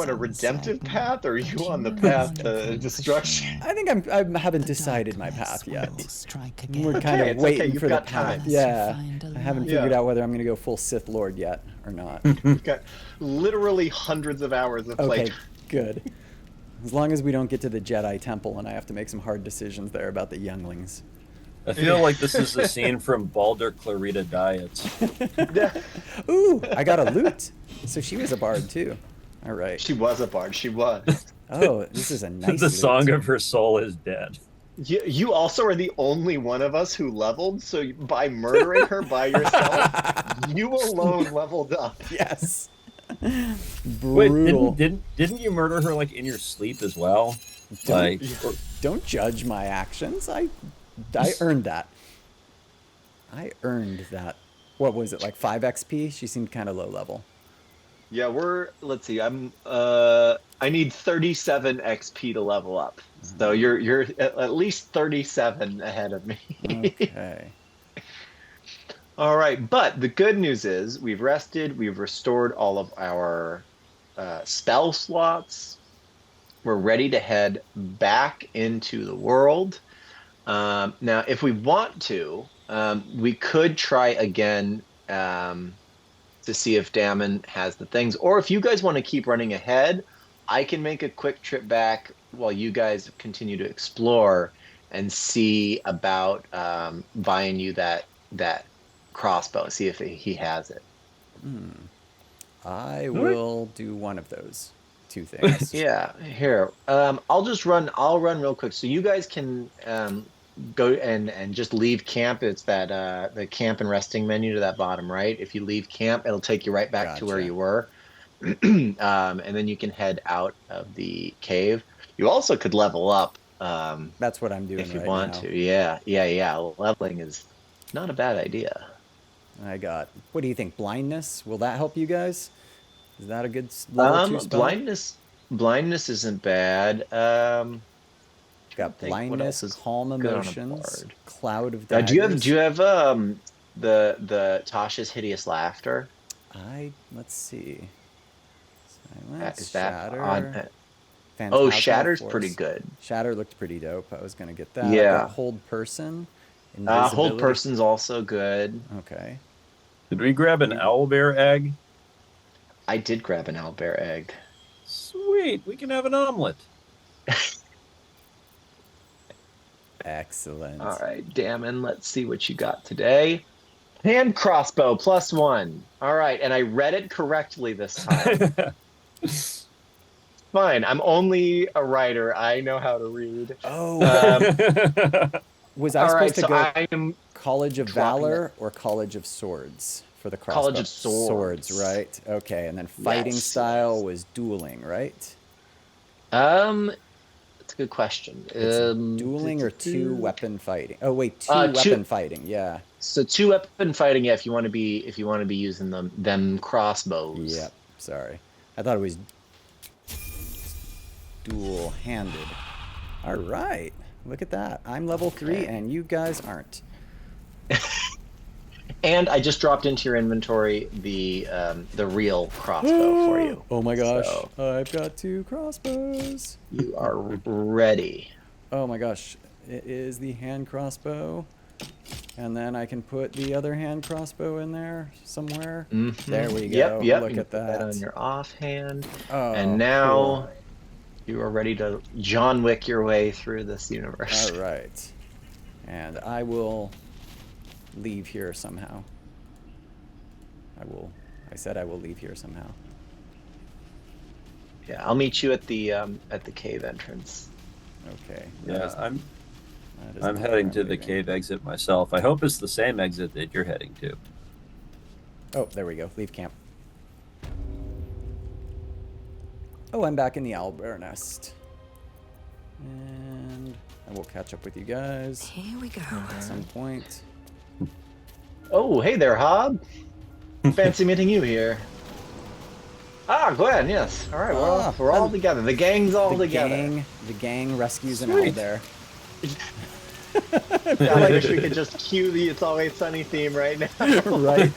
on a redemptive path, or are you on the path to destruction? I think I haven't decided my path yet. Strike We're again. kind Okay, of it's okay, waiting you've for the got time. path. Unless you Yeah, find a I haven't light. figured Yeah. out whether I'm gonna go full Sith Lord yet or not. You've got literally hundreds of hours of Okay, playtime. good. As long as we don't get to the Jedi Temple and I have to make some hard decisions there about the younglings. I feel like this is the scene from Baldur Clarita Diets. Ooh, I got a lute. So she was a bard too. All right. She was a bard. She was. Oh, this is a nice The lute. song of her soul is dead. You also are the only one of us who leveled. So by murdering her by yourself, you alone leveled up. Yes. Wait, Brutal. didn't you murder her like in your sleep as well? Like, or- Don't judge my actions. I earned that. I earned that. What was it, like 5 XP? She seemed kind of low level. Yeah, let's see. I need 37 XP to level up. So you're at least 37 ahead of me. Okay. All right, but the good news is we've rested, we've restored all of our spell slots. We're ready to head back into the world. Now, if we want to, we could try again to see if Damon has the things. Or if you guys want to keep running ahead, I can make a quick trip back while you guys continue to explore and see about buying you that crossbow, see if he has it. I will do one of those 2 things. Yeah, here. I'll run real quick so you guys can go and just leave camp. It's that the camp and resting menu to that bottom right. If you leave camp, it'll take you right back to where Gotcha. you were. And then you can head out of the cave. You also could level up That's what I'm doing if you right want now. to. Yeah. Leveling is not a bad idea. I got, what do you think, blindness? Will that help you guys? Is that a good level 2 spell? Blindness isn't bad. Got think what blindness, else is calm good on a emotions, bard. cloud of Do you daggers. have the Tasha's hideous laughter? Let's see. Silence, Is that shatter. on? Phantasmal Shatter's Force. pretty good. Shatter looked pretty dope. I was gonna get that. I Yeah. got hold person. Hold Invisibility. person's also good. Okay. did we grab an owlbear egg? I did grab an owlbear egg. Sweet, we can have an omelet. All Excellent. right, Damon, let's see what you got today. Hand crossbow +1. All right, and I read it correctly this time. Fine, I'm only a writer. I know how to read. Oh, was I All supposed right, to so go I am College of dropping Valor or College of Swords for the crossbow? College of Swords. Right. Okay, and then fighting Yes, style yes. was dueling, right? That's a good question. It's dueling or 2 weapon fighting? Oh wait, 2 two- weapon fighting. Yeah. So 2 weapon fighting, yeah, if you want to be using them crossbows. Yep. Sorry, I thought it was dual-handed. All right. Look at that. I'm level 3 Okay. and you guys aren't. And I just dropped into your inventory the real crossbow for you. Oh my gosh. So I've got 2 crossbows. you are ready. Oh my gosh. It is the hand crossbow. And then I can put the other hand crossbow in there somewhere. Mhm. There we go. Yep. Look You at put that. on your offhand. Oh, And now cool. you are ready to John Wick your way through this universe. All right. And I will leave here somehow. I said I will leave here somehow. Yeah, I'll meet you at the cave entrance. Okay. Yeah, I'm not heading where to I'm the leaving. cave exit myself. I hope it's the same exit that you're heading to. Oh, there we go. Leave camp. Oh, I'm back in the owlbear nest. And I will catch up with you guys Here we go. at some point. Oh, hey there, Hob. Fancy meeting you here. Ah, Glenn, yes. All right, we're all together. The gang's all together. The gang rescues an Sweet. owlbear. I wish we could just cue the It's Always Sunny theme right now. Right.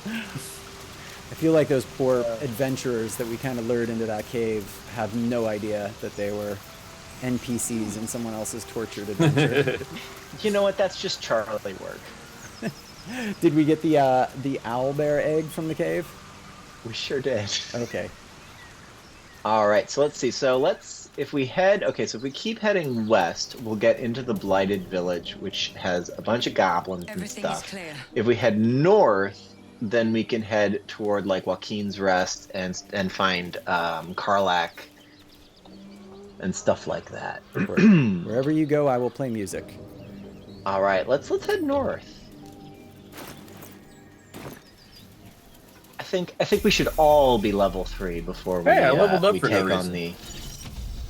I feel like those poor adventurers that we kind of lured into that cave have no idea that they were NPCs in someone else's tortured adventure. You know what? That's just Charlie work. Did we get the owlbear egg from the cave? We sure did. Okay. All right, so let's see. If we keep heading west, we'll get into the Blighted Village, which has a bunch of goblins Everything and is stuff. clear. If we head north, then we can head toward like Joaquin's Rest and find Karlak and stuff like that. Wherever you go, I will play music. All right, let's head north. I think we should all be level 3 before we, Hey, I leveled up we for no take on reason. the.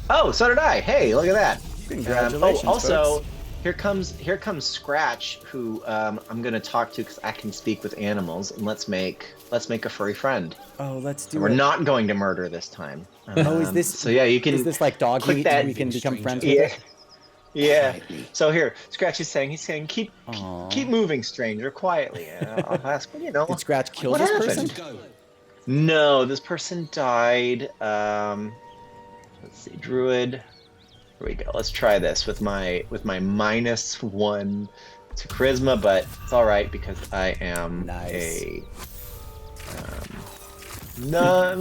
Oh, so did I. Hey, look at that. Congratulations, also, folks. here comes Scratch, who I'm gonna talk to because I can speak with animals, and let's make a furry friend. Oh, let's do And we're it. not going to murder this time. Oh, is this? So yeah, you can. Is this like dog click meat? that- We can become friends with Yeah. it. Yeah. So here, Scratch is saying keep Aw. moving, stranger, quietly. And I'll ask, Did Scratch kill What this happened? person? Go. No, this person died. Let's see, druid. Here we go. Let's try this with my -1 to charisma, but it's all right because I am Nice. no,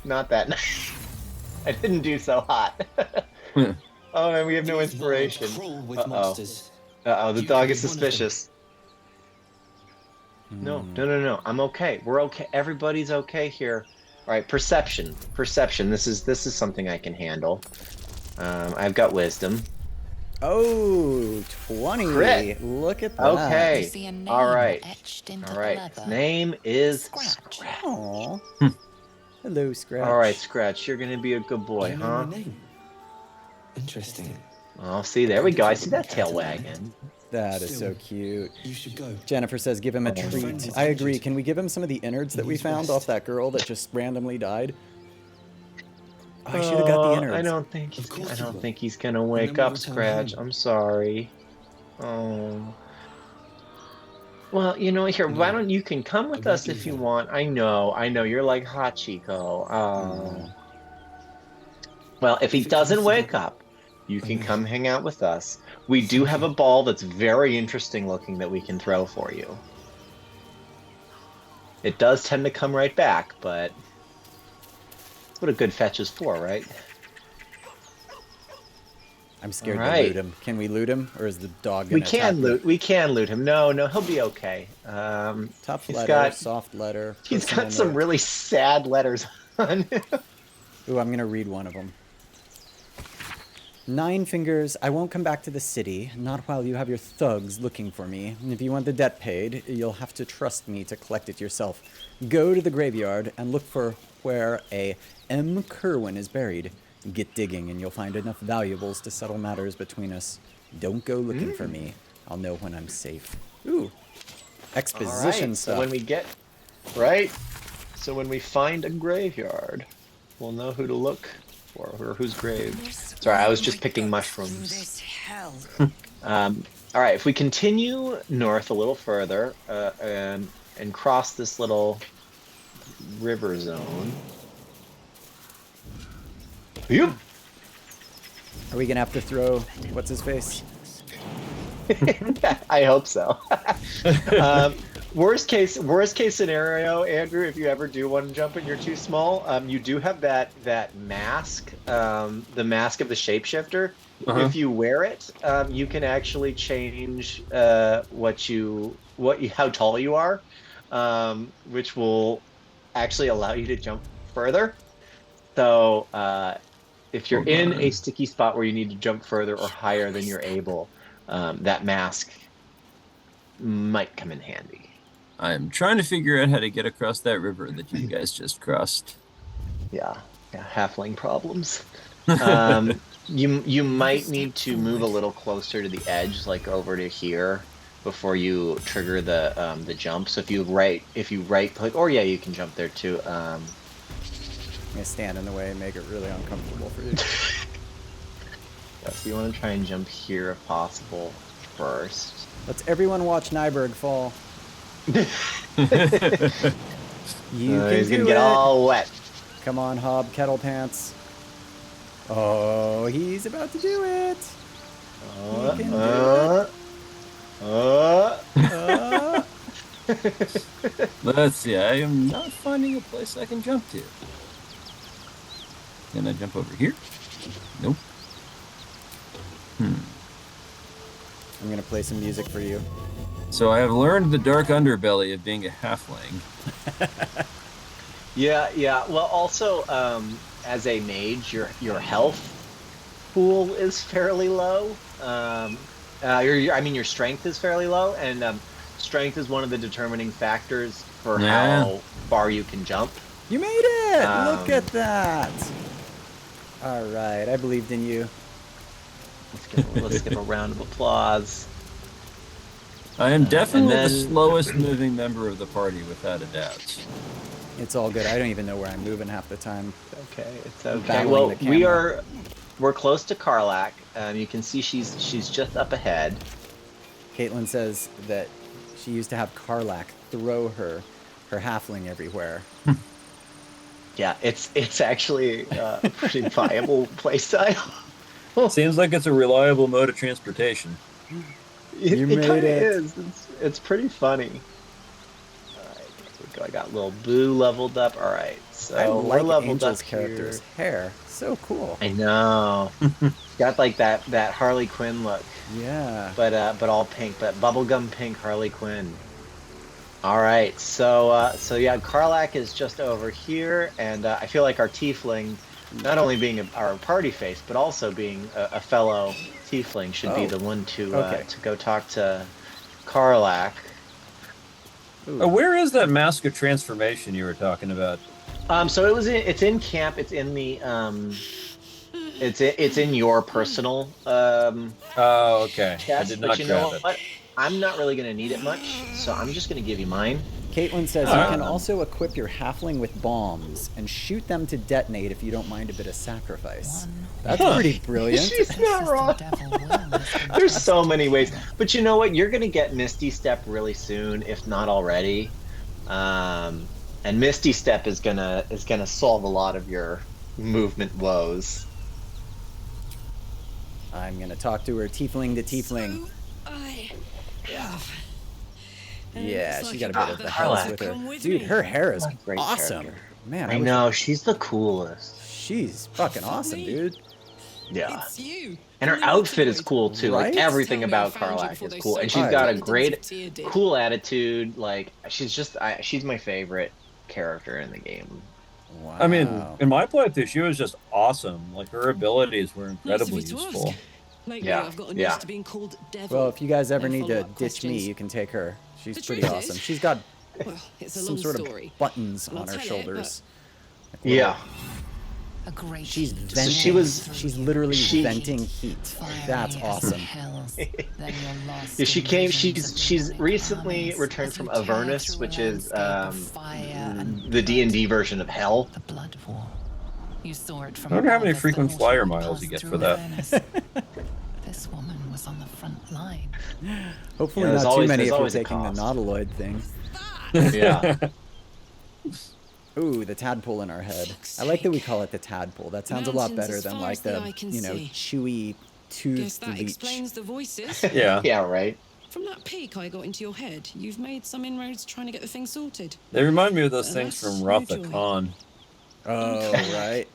not that nice. I didn't do so hot. Oh, and we have no These worlds inspiration. crawl with Uh-oh. monsters. Uh-oh, the You dog could is be one of them. suspicious. No. I'm okay. We're okay. Everybody's okay here. All right, perception. This is something I can handle. I've got wisdom. Oh, 20. Crit. Look at that. Okay. You see a name All right. etched into All the right. leather. His name is Scratch. Scratch. Aw. Hello, Scratch. All right, Scratch. You're gonna be a good boy, You know huh? my name? Interesting. Oh, see, there we go. I see that tail wagging. That is so Still. cute. You should go. Jennifer says give him a Oh. treat. I agree. Can we give him some of the innards that we He's found west. off that girl that just randomly died? Oh, I should have got the innards. I don't think Of course you will. he's gonna wake we'll up, return Scratch. home. I'm sorry. Oh. Well, you know, here, why don't you can come with I us won't if do you that. want. I know, you're like hot Chico. Oh. Well, if he If it doesn't comes to wake that- up, you can Okay. come hang out with us. We do have a ball that's very interesting looking that we can throw for you. It does tend to come right back, but that's what a good fetch is for, right? I'm scared to Alright. loot him. Can we loot him, or is the dog gonna We can attack me? loot. We can loot him. No, he'll be okay. Tough he's letter, got- soft letter. He's personal got some note. really sad letters on him. Ooh, I'm gonna read one of them. 9 fingers, I won't come back to the city, not while you have your thugs looking for me. If you want the debt paid, you'll have to trust me to collect it yourself. Go to the graveyard and look for where a M. Kerwin is buried. Get digging and you'll find enough valuables to settle matters between us. Don't go looking for me. I'll know when I'm safe. Ooh, exposition Alright, stuff. So when we get right, so when we find a graveyard, we'll know who to look for or whose grave. Sorry, I was just picking mushrooms. This hell. All right, if we continue north a little further and cross this little river zone. Yep. Are we gonna have to throw, what's his face? I hope so. Worst case scenario, Andrew, if you ever do want to jump and you're too small, you do have that mask, the mask of the shapeshifter. Uh-huh. If you wear it, you can actually change how tall you are. which will actually allow you to jump further. So if you're in a sticky spot where you need to jump further or higher than you're able, that mask might come in handy. I'm trying to figure out how to get across that river that you guys just crossed. Yeah, halfling problems. You might need to move a little closer to the edge, like over to here, before you trigger the jump. So if you right click, or yeah, you can jump there too. I'm gonna stand in the way and make it really uncomfortable for you. So you want to try and jump here if possible first. Let's everyone watch Nyberg fall. You can He's gonna do get it. all wet. Come on, Hob, kettle pants. Oh, he's about to do it. He can do it. Let's see. I am not finding a place I can jump to. Can I jump over here? Nope. I'm gonna play some music for you. So I have learned the dark underbelly of being a halfling. Yeah. Well, also, as a mage, your health pool is fairly low. Your strength is fairly low, and strength is one of the determining factors for how far you can jump. You made it! Look at that! All right, I believed in you. Let's give a round of applause. I am definitely and the then- slowest moving member of the party, without a doubt. It's all good. I don't even know where I'm moving half the time. Okay, it's okay. Battling Well, the camera. we're close to Karlak. You can see she's just up ahead. Caitlin says that she used to have Karlak throw her halfling everywhere. Yeah, it's actually a pretty viable playstyle. Seems like it's a reliable mode of transportation. You It made kind of it. is. It's pretty funny. All right, here we go. I got little Boo leveled up. All right, so I we're like leveled Angel's up character's hair. So cool. Here. I know. Got like that Harley Quinn look, Yeah. but all pink, but bubblegum pink Harley Quinn. All right, so yeah, Karlak is just over here, and I feel like our tiefling, not only being our party face, but also being a fellow tiefling, should be Oh, the one to okay. go talk to Karlak. Ooh. Where is that mask of transformation you were talking about? So it's in camp. It's in the it's in your personal Oh, okay. I chest. did But not you know grab it. what? I'm not really gonna need it much, so I'm just gonna give you mine. Caitlin says you can also equip your halfling with bombs and shoot them to detonate if you don't mind a bit of sacrifice. That's pretty brilliant. She's not wrong. There's so many ways, but you know what? You're gonna get Misty Step really soon, if not already. And Misty Step is gonna solve a lot of your movement woes. I'm gonna talk to her tiefling to tiefling. So I have. And Yeah, it's she like got a you bit of the got house Karlak. with her. come with Dude, me. her hair is Great awesome. character. Man, I wish- know, she's the coolest. She's fucking awesome, me. dude. Yeah. It's you. And her You're the outfit is droid. cool too. Right? Like everything Tell me I about found you Karlak before is they cool, and soaked she's you got a into great, teardid. cool attitude. Like she's my favorite character in the game. Wow. I mean, in my playthrough, she was just awesome. Like, her abilities were Nice of incredibly you to useful. ask. Lately, Yeah, I've gotten yeah. used to being called devil. well, if you guys ever No need to follow-up ditch me, questions. you can take her. She's The pretty truth awesome. is- She's got Well, it's a some long sort story. of buttons And I'll on her tell it, shoulders. Yeah. A great She's heat venting. she was- She's literally she- venting heat. fiery That's as awesome. hells, then you're lost Yeah, she in came. visions of She's demonic recently armies returned as from you tear Avernus, through a which is landscape of fire and the D&D version of Hell. the blood war. You saw it from I wonder how above many as the frequent flyer Northmen miles you passed get through for that. Avernus. This woman was on the front line. Hopefully Yeah, there's not too always- many there's if you're always a taking the cost. nautiloid thing. Yeah. Ooh, the tadpole in our head. I like that we call it the tadpole. That sounds a lot Mountains better as than far like as the the, eye can you know, see. chewy Guess toothed that leech. explains the voices. Yeah. Yeah. Right. From that peak I got into your head, you've made some inroads trying to get the thing sorted. They remind me of those And things that's from no Wrath of joy. Khan. Oh, right.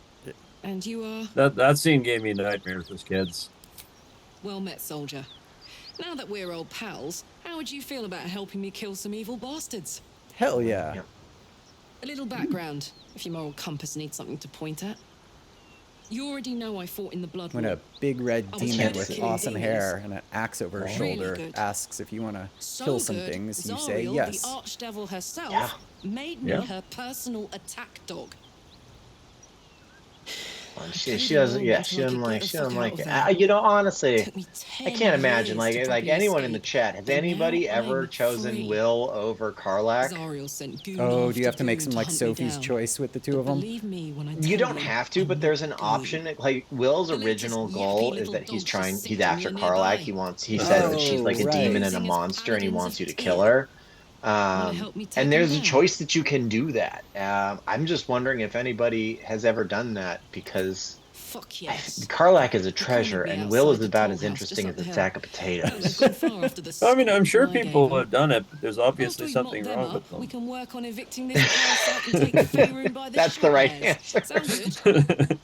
And you are That scene gave me nightmares as kids. well met, soldier. Now that we're old pals, how would you feel about helping me kill some evil bastards? Hell yeah. Yeah. A little background, if your moral compass needs something to point at. You already know I fought in the Blood When War. a big red I was demon good at with killing awesome demons. hair and an axe over her Really shoulder good. asks if you want to So kill some good, things, you say Zariel, yes. the archdevil herself, Yeah. made me Yeah. her personal attack dog. Well, Played she it doesn't. along Yeah, until she I doesn't could like. get the She doesn't fuck out like of it. there. You know, honestly, Took me I 10 can't imagine years to like properly anyone in the escape. chat. Has And anybody now ever I'm chosen free. Will over Karlak? Zariel sent goon Oh, do after you have to make goon some to like hunt me Sophie's down. choice with the two But of them? believe me when I You tell don't you, have to, I'm but there's an not going. option. Like Will's The latest original yappy goal is little that he's dog just trying. sick He's to me after nearby. Karlak. He says that she's Oh, like a demon and a Posing as monster, and he paladins wants of you to Tyr. kill her. Wanna help me take And him there's a down? choice that you can do that. I'm just wondering if anybody has ever done that because Fuck yes. Karlak is a The corner treasure, be and Will outside is the about as toll house just interesting up as the a hill. sack of Don't potatoes. have gone far after the I mean, I'm sure scolding I gave people him. have done it, but there's After obviously we've something mopped them wrong up, with we them. can work on evicting this parasite and take the Faerun by the That's the right shares. answer. Sound good?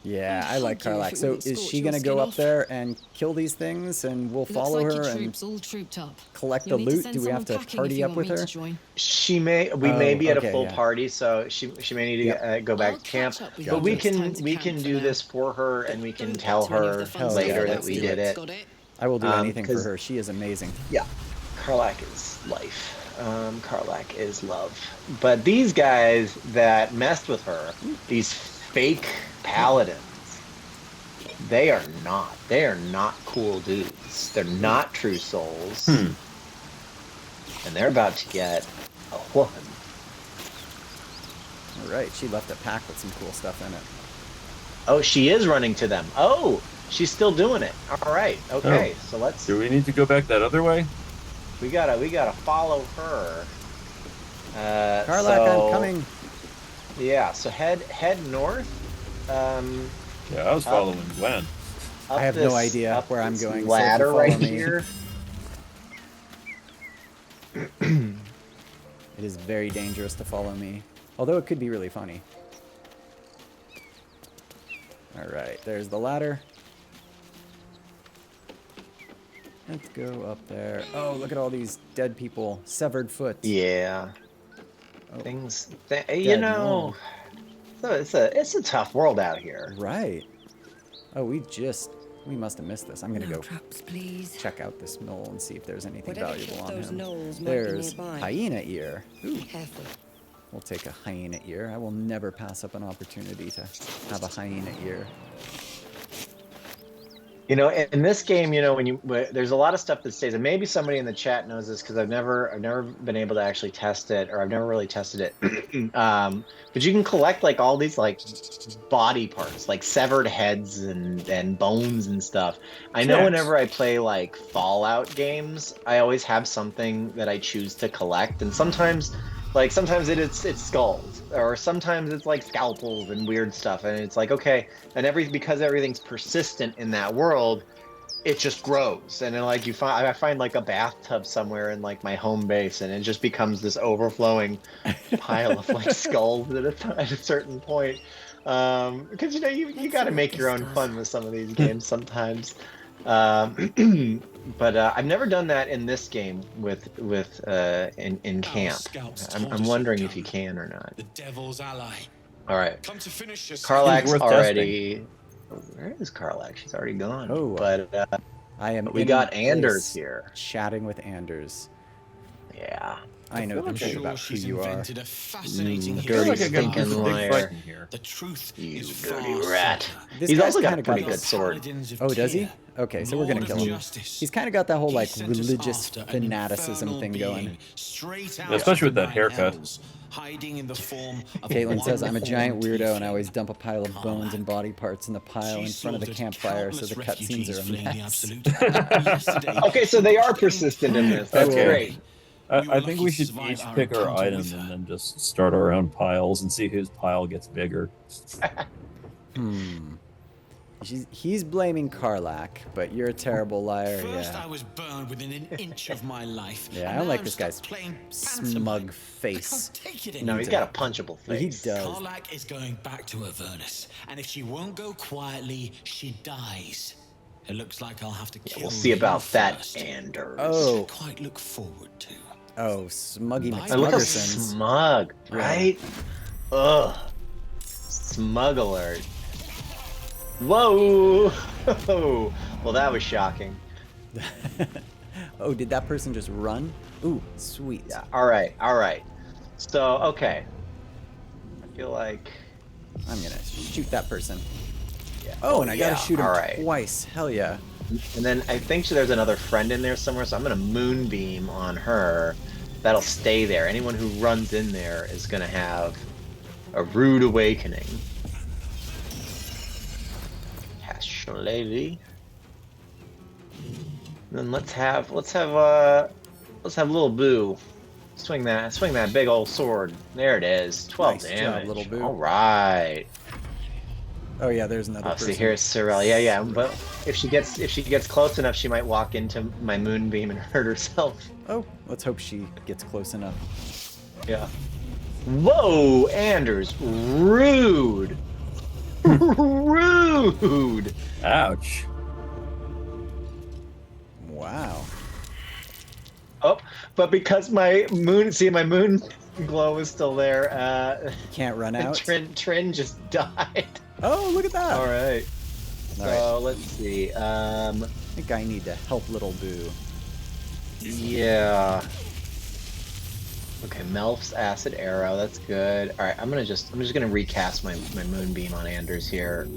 Yeah, I'd I like hug you if Karlak. it So wouldn't is scorch she your gonna go skin up off. there and kill these things, and we'll Looks follow like her your and troops all trooped up. collect the You'll need to loot? send Do we have someone to packing if party you up want with me her? to join. We may Oh, be at a okay, full yeah. party, so she may need to Yep. go back I'll to camp. catch up with But you we when it's time can to we camp can for do now. this for her, and we But can don't tell get to any of her the fun Hell stuff yeah, later that let's we do did it. it. Got it? I will do anything for 'Cause- her. She is amazing. Yeah, Karlak is life. Karlak is love. But these guys that messed with her, these fake paladins, they are not. They are not cool dudes. They're not true souls. And they're about to get a whooping. All right, she left a pack with some cool stuff in it. Oh, she is running to them. Oh, she's still doing it. All right. Okay. So let's. Do we need to go back that other way? We gotta follow her. Karlak, so, I'm coming. Yeah. So head north. Yeah, I was following Gwen. Up I have no idea up where I'm this going, so if you Ladder follow right me- here. It is very dangerous to follow me, although it could be really funny. All right, there's the ladder. Let's go up there. Oh, look at all these dead people, severed foot. Yeah. Oh, Things. dead, You know. So it's a tough world out here. right. Oh, we must have missed this. I'm gonna No go traps, please. check out this knoll and see if there's anything Whatever valuable hit on those him. knolls might be There's nearby. hyena ear. Ooh, Careful. we'll take a hyena ear. I will never pass up an opportunity to have a hyena ear. You know, in this game, you know, there's a lot of stuff that stays, and maybe somebody in the chat knows this because I've never been able to actually test it, or I've never really tested it. But you can collect like all these like body parts, like severed heads and bones and stuff. I know Snacks. whenever I play like Fallout games, I always have something that I choose to collect, and sometimes it's skulls, or sometimes it's like scalpels and weird stuff, and it's like, okay, and because everything's persistent in that world, it just grows, and then like I find like a bathtub somewhere in like my home base, and it just becomes this overflowing pile of like skulls at a certain point, because you know you Let's got to see what make your this own does. fun with some of these games sometimes. But I've never done that in this game in camp. scouts I'm told us wondering you'd if you come. can or not. The devil's ally. All right, Come to finish your Karlak's worth already. Where is Karlak? She's already gone. Oh. But I am. we in got place Anders here. chatting with Anders. Yeah. I know feel the like truth Sure, about who she's you are. invented a fascinating Mm, I history. feel like Dirty I got stinking a big liar. fight in here. The truth You is dirty far rat. simpler. This He's guy's also got kinda a pretty got good this- sword. Paladins of Oh, does he? Tyr, Okay, so we're gonna Lord kill of him. Justice. He's kind of got that whole He like sent us religious after an fanaticism infernal thing being going. straight Yeah, out especially of with that nine haircut. hells, hiding in the form of Caitlin one says, I'm a giant horned weirdo and I tiefling. always dump a pile of bones and body parts in the pile in She front of the slaughtered campfire so countless the cutscenes refugees are a fleeing the mess. absolute. Yesterday, Okay, so they are persistent in this. That's Okay. great. We were I think lucky we to should survive each our pick our encounter item with and her. then just start our own piles and see whose pile gets bigger. He's blaming Karlak, but you're a terrible liar. First, Yeah. I was burned within an inch of my life. Yeah, I and don't now like I'm this stuck guy's playing smug pantomime. face. I can't take it No, anymore. he's got a punchable He face. does. Karlak is going back to Avernus, and if she won't go quietly, she dies. It looks like I'll have to kill We'll see you about that, first. Anders. Oh. I quite look forward to. Oh, Smuggy Bye. Oh, look how McSmuggersons. smug, right? Ugh. Smug alert. Whoa! Well, that was shocking. Oh, did that person just run? Ooh, sweet. Yeah, alright. So, okay. I feel like... I'm gonna shoot that person. Yeah. Oh, and I gotta yeah, shoot him alright. twice. Hell yeah. And then I think there's another friend in there somewhere, so I'm gonna moonbeam on her. That'll stay there. Anyone who runs in there is gonna have a rude awakening. Cash lady. Then let's have little Boo swing that big old sword. There it is. 12 Nice job, damage. little Boo. All right. Oh yeah, there's another person. See, here's Sorrel. Yeah. But if she gets close enough, she might walk into my moonbeam and hurt herself. Oh, let's hope she gets close enough. Yeah. Whoa, Anders, rude. Rude. Ouch. Wow. Oh, but because my moon glow is still there, Can't run out. Trin just died. Oh, look at that. All right. All So let's see. I think I need to help little Boo. Yeah. Okay, Melf's acid arrow. That's good. All right, I'm just gonna recast my moonbeam on Anders here.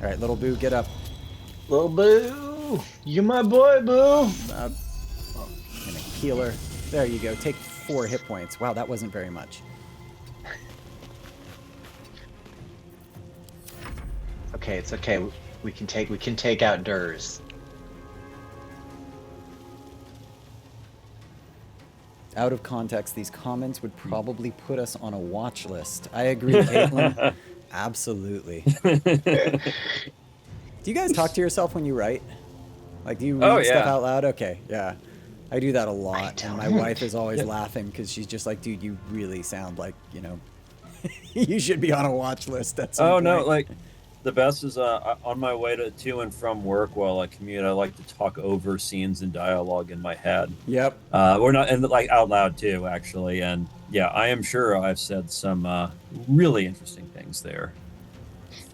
All right, little Boo, get up. Little Boo, you my boy, Boo. I'm gonna heal her. There you go. Take 4 hit points. Wow, that wasn't very much. Okay, it's okay. We can take out Durs. Out of context, these comments would probably put us on a watch list. I agree, Caitlin. Absolutely. Do you guys talk to yourself when you write? Like, do you read stuff out loud? Okay, yeah. I do that a lot, and my wife is always laughing because she's just like, dude, you really sound like, you know, you should be on a watch list at some point. No, like, the best is on my way to and from work while I commute, I like to talk over scenes and dialogue in my head. Yep. Or not, and like out loud too, actually. And yeah, I am sure I've said some really interesting things there.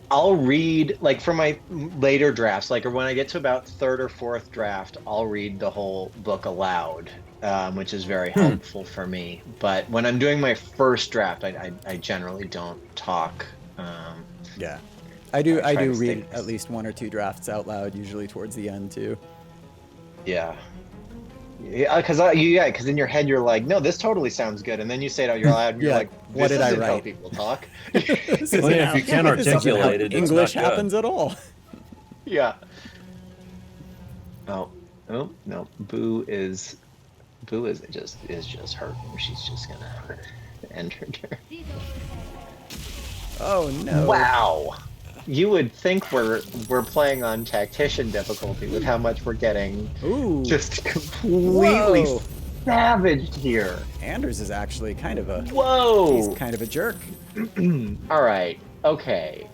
I'll read, like, for my later drafts, like, or when I get to about 3rd or 4th draft, I'll read the whole book aloud, which is very helpful for me. But when I'm doing my first draft, I generally don't talk. Yeah. I do try to read stay- at least 1 or 2 drafts out loud, usually towards the end too. Yeah. Yeah, because in your head you're like, no, this totally sounds good, and then you say it out loud, and you're Yeah, like, what this did I isn't how write? people talk. This Well, isn't yeah, if you can't this isn't how articulate it, it's English not good. happens at all. Yeah. Oh no, Boo is just hurting. She's just gonna end her turn. Oh no. Wow. You would think we're playing on tactician difficulty with how much we're getting Ooh. just completely Whoa. savaged here. Anders is actually kind of a Whoa. he's kind of a jerk. All right. Okay.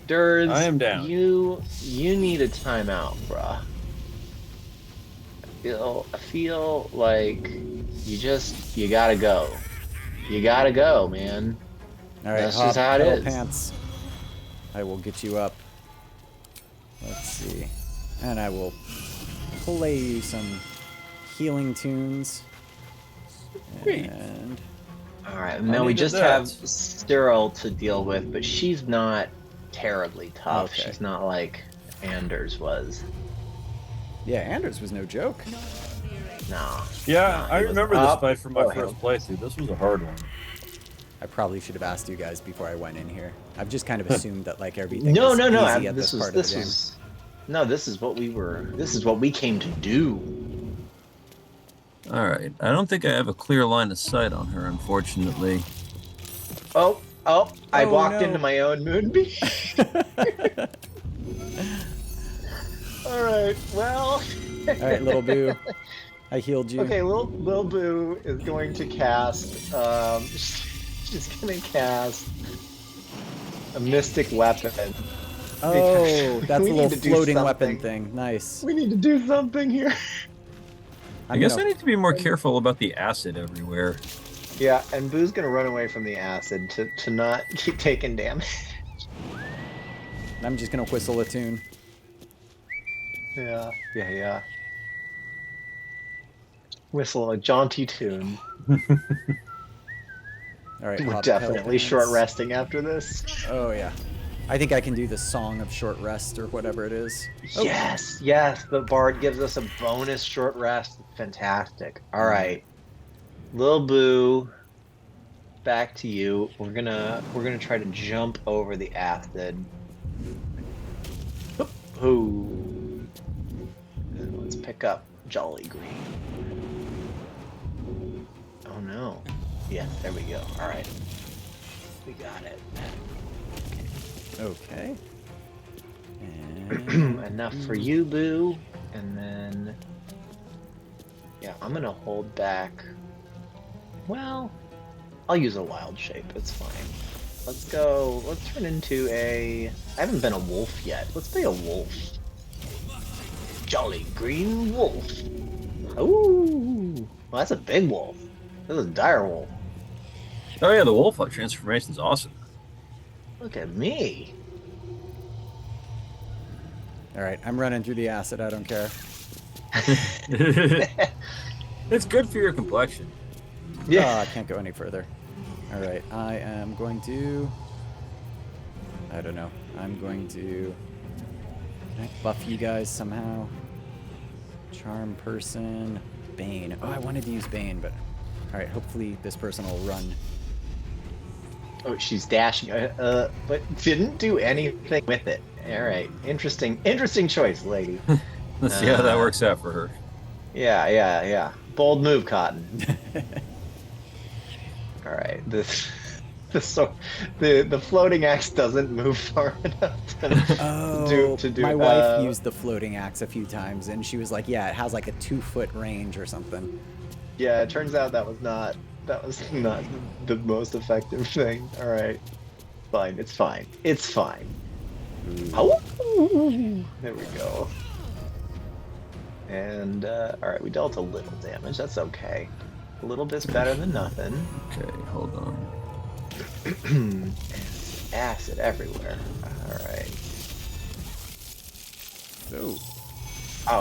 Durs, I am down. You need a timeout, bruh. I feel like you gotta go. You gotta go, man. All right, That's hop, just how it pedal is. pants. I will get you up. Let's see. And I will play you some healing tunes. Sweet. And All right. Now we needed just that. have Cyril to deal with, but she's not terribly tough. Okay. She's not like Anders was. yeah, Anders was no joke. No. Yeah, no, I he was remember this up. fight from my Oh, first playthrough. This was a hard one. I probably should have asked you guys before I went in here. I've just kind of assumed that like everything No, is no, no. easy at this part of the game. No, this is what we came to do. All right. I don't think I have a clear line of sight on her, unfortunately. Oh, I Oh, walked no. into my own moonbeam. All right. Well. All right, little Boo. I healed you. Okay, little Boo is going to cast. She's gonna cast A mystic weapon. Oh, that's a We little need to do floating weapon something. thing. Nice. We need to do something here. I guess I need to be more careful about the acid everywhere. Yeah, and Boo's gonna run away from the acid to not keep taking damage. I'm just gonna whistle a tune. Yeah. Whistle a jaunty tune. All right, We're hobtail definitely pants. short resting after this. Oh yeah, I think I can do the song of short rest or whatever it is. Oh. Yes, the bard gives us a bonus short rest. Fantastic. All right, Lil Boo, back to you. We're gonna try to jump over the acid. Ooh. And let's pick up Jolly Green. Oh no. Yeah, there we go. All right, we got it. Okay. And Enough for you, Boo. And then, yeah, I'm gonna hold back. Well, I'll use a wild shape. It's fine. Let's go. Let's turn into a. I haven't been a wolf yet. Let's be a wolf. Jolly green wolf. Ooh, well, that's a big wolf. This is a dire wolf. Oh yeah, the wolf transformation's awesome. Look at me. all right, I'm running through the acid. I don't care. It's good for your complexion. Oh, I can't go any further. All right, I am going to. I don't know. I'm going to. Can I buff you guys somehow? Charm person, Bane. Oh, I wanted to use Bane, but all right. Hopefully, this person will run. Oh, she's dashing, but didn't do anything with it. All right, interesting choice, lady. Let's see how that works out for her. Yeah. Bold move, Cotton. All right, the floating axe doesn't move far enough to do. My wife used the floating axe a few times, and she was like, "Yeah, it has like a 2-foot range or something." Yeah, it turns out that was not the most effective thing. All right, fine. It's fine. Oh, there we go. And all right, we dealt a little damage. That's okay. A little bit's better than nothing. Okay, hold on. Acid everywhere. All right. So,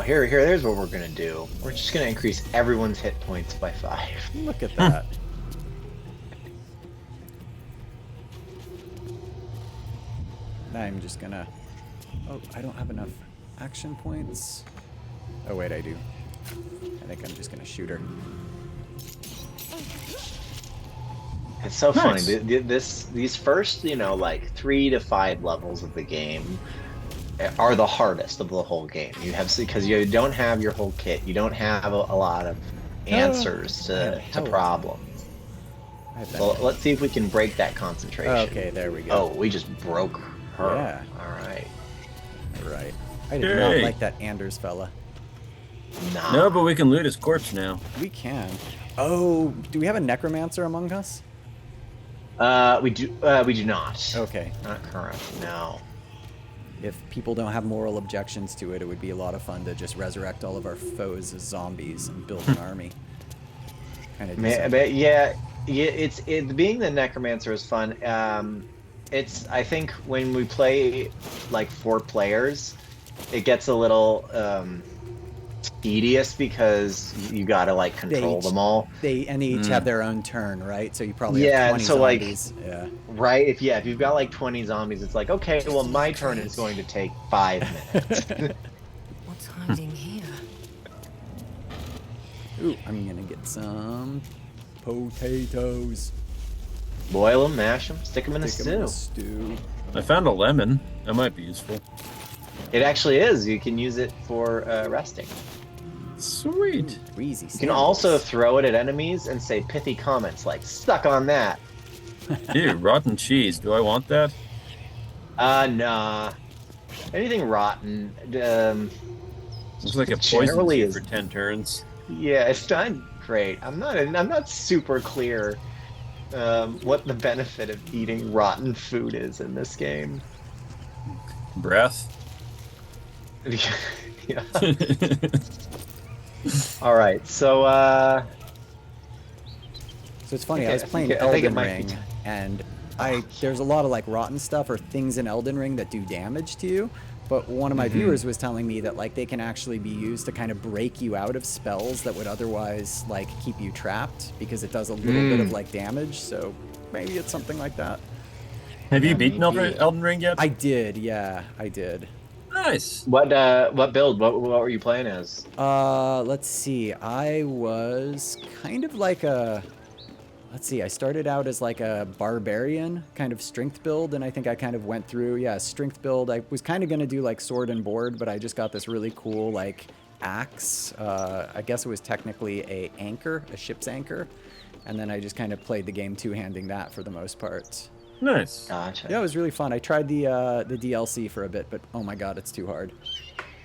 Here's what we're gonna do. We're just gonna increase everyone's hit points by 5. look at that. I'm just gonna. Oh, I don't have enough action points. Oh wait, I do. I think I'm just gonna shoot her. It's so Nice. funny. These first, like 3 to 5 levels of the game are the hardest of the whole game. You have because you don't have your whole kit. You don't have a lot of answers to problems. Well, let's see if we can break that concentration. Okay, there we go. Oh, we just broke her. Yeah. All right. Right. I did not Yay. like that Anders fella. Nah. No, but we can loot his corpse now. We can. Oh, do we have a necromancer among us? We do not. Okay. Not currently. No. If people don't have moral objections to it, it would be a lot of fun to just resurrect all of our foes as zombies and build an army. Kind of. But yeah, it's being the necromancer is fun. I think when we play like 4 players, it gets a little tedious because you gotta like control them all. They each have their own turn, right? So you probably Yeah, have 20 so, like, zombies. Yeah. Right? If you've got like 20 zombies, it's like, okay, well my turn is going to take 5 minutes. What's hiding here? Ooh, I'm gonna get some potatoes. Boil them, mash them, stick them in a Stick 'em in stew. a stew. I found a lemon. That might be useful. It actually is. You can use it for resting. Sweet. Easy. You can also throw it at enemies and say pithy comments like "stuck on that." Ew, rotten cheese. Do I want that? Nah. Anything rotten. Looks like a Generally poison is- for 10 turns. Yeah, it's not great. I'm not super clear what the benefit of eating rotten food is in this game. Breath. Yeah. All right, so So it's funny, I was playing I think it Elden might be Ring, and there's a lot of like rotten stuff or things in Elden Ring that do damage to you. But one of my viewers was telling me that like they can actually be used to kind of break you out of spells that would otherwise like keep you trapped because it does a little bit of like damage. So maybe it's something like that. Have you Yeah, beaten maybe. Elden Ring yet? I did, yeah, I did. Nice. what build? What were you playing as? Let's see. I was kind of like a, let's see, I started out as like a barbarian kind of strength build, and I think I kind of went through, yeah, strength build. I was kind of going to do like sword and board, but I just got this really cool like axe. I guess it was technically a anchor, a ship's anchor. And then I just kind of played the game two-handing that for the most part. Nice. Gotcha. Yeah, it was really fun. I tried the DLC for a bit, but oh my god, it's too hard.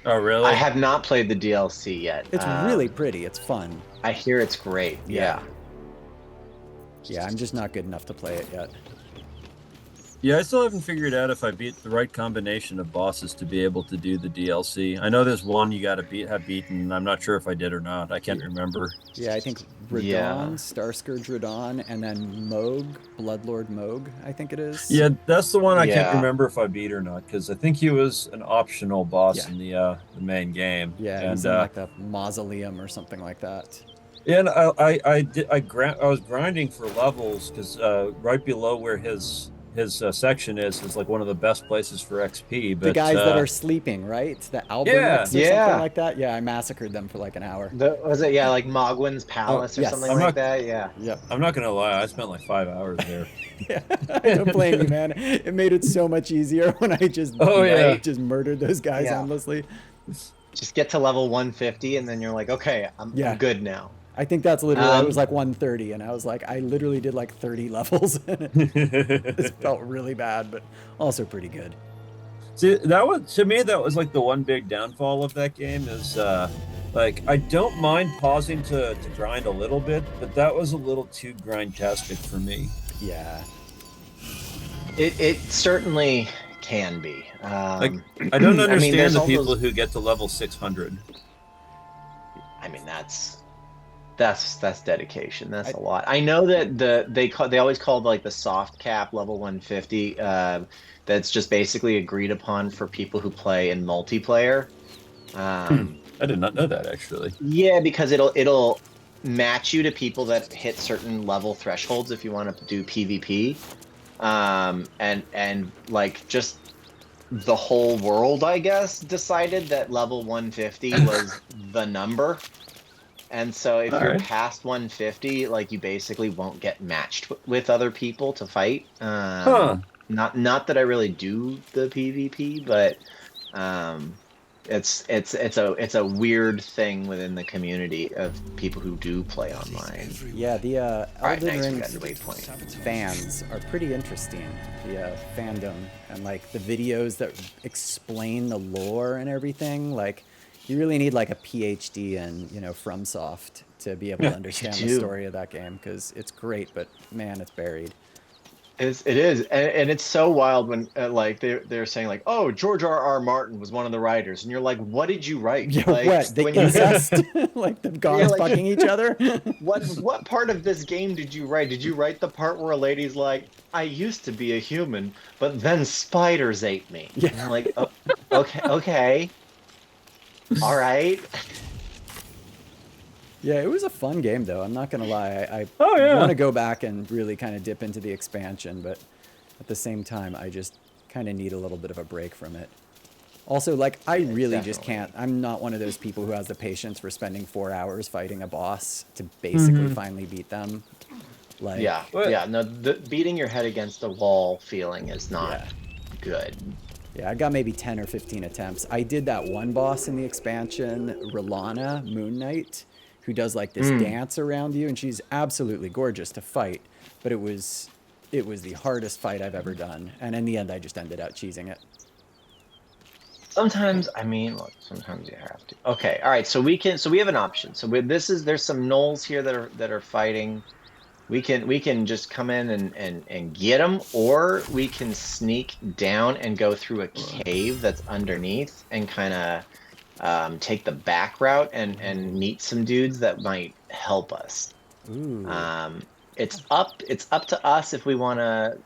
Oh, really? I have not played the DLC yet. It's really pretty. It's fun. I hear it's great. Yeah. Yeah, I'm just not good enough to play it yet. Yeah, I still haven't figured out if I beat the right combination of bosses to be able to do the DLC. I know there's one you got to have beaten, and I'm not sure if I did or not. I can't remember. Yeah, I think Radon, Yeah. Starscourge Radon, and then Moog, Bloodlord Moog, I think it is. Yeah, that's the one I can't Yeah. remember if I beat or not, because I think he was an optional boss Yeah. in the main game. Yeah, and he's in like the mausoleum or something like that. yeah, and I was grinding for levels because right below where his section is like one of the best places for XP. But The guys that are sleeping, right? The Albernics Yeah. or Yeah. something like that. Yeah, I massacred them for like an hour. Was it like Mogwin's Palace or yes. something I'm like not- that? Yeah. Yep. I'm not gonna lie, I spent like 5 hours there. Yeah, I don't blame you, man. It made it so much easier when I just Oh, yeah. just murdered those guys Yeah. endlessly. Just get to level 150 and then you're like, okay, I'm good now. I think that's literally, I was like 130, and I was like, I literally did like 30 levels, and it felt really bad, but also pretty good. See, to me that was like the one big downfall of that game is like I don't mind pausing to grind a little bit, but that was a little too grindtastic for me. Yeah. It certainly can be. Like I don't understand there's the all people those- who get to level 600. I mean, that's dedication. That's a lot. I know that they always called like the soft cap level 150. That's just basically agreed upon for people who play in multiplayer. I did not know that actually. Yeah, because it'll match you to people that hit certain level thresholds if you want to do PvP. And like just the whole world, I guess, decided that level 150 was the number. And so if you're past 150, like you basically won't get matched with other people to fight. Not that I really do the PvP, but it's a weird thing within the community of people who do play online. Yeah, the All right, Elden nice. We Ring got the waypoint. fans are pretty interesting. The fandom and like the videos that explain the lore and everything. Like, you really need like a PhD in, FromSoft to be able to understand the do. story of that game, because it's great, but man, it's buried. It is, and it's so wild when like they're saying like, oh, George R.R. Martin was one of the writers, and you're like, what did you write? Yeah, Like, what? The when you- incest? Like the gods like- fucking each other? What part of this game did you write? Did you write the part where a lady's like, I used to be a human, but then spiders ate me? Yeah. And I'm like, oh, okay, all right. Yeah, it was a fun game, though. I'm not going to lie. I Oh, yeah. want to go back and really kind of dip into the expansion, but at the same time, I just kind of need a little bit of a break from it. Also, like, I really just definitely. can't. I'm not one of those people who has the patience for spending 4 hours fighting a boss to basically finally beat them. Like, Yeah, What? yeah. No, the beating your head against a wall feeling is not Yeah. good. Yeah, I got maybe 10 or 15 attempts. I did that one boss in the expansion, R'Lana, Moon Knight, who does like this dance around you, and she's absolutely gorgeous to fight, but it was the hardest fight I've ever done, and in the end I just ended up cheesing it. Sometimes, I mean, look, sometimes you have to. Okay, all right. So we have an option. So there's some gnolls here that are fighting. We can just come in and get them, or we can sneak down and go through a cave that's underneath and kind of take the back route and meet some dudes that might help us. Ooh. It's up to us if we want to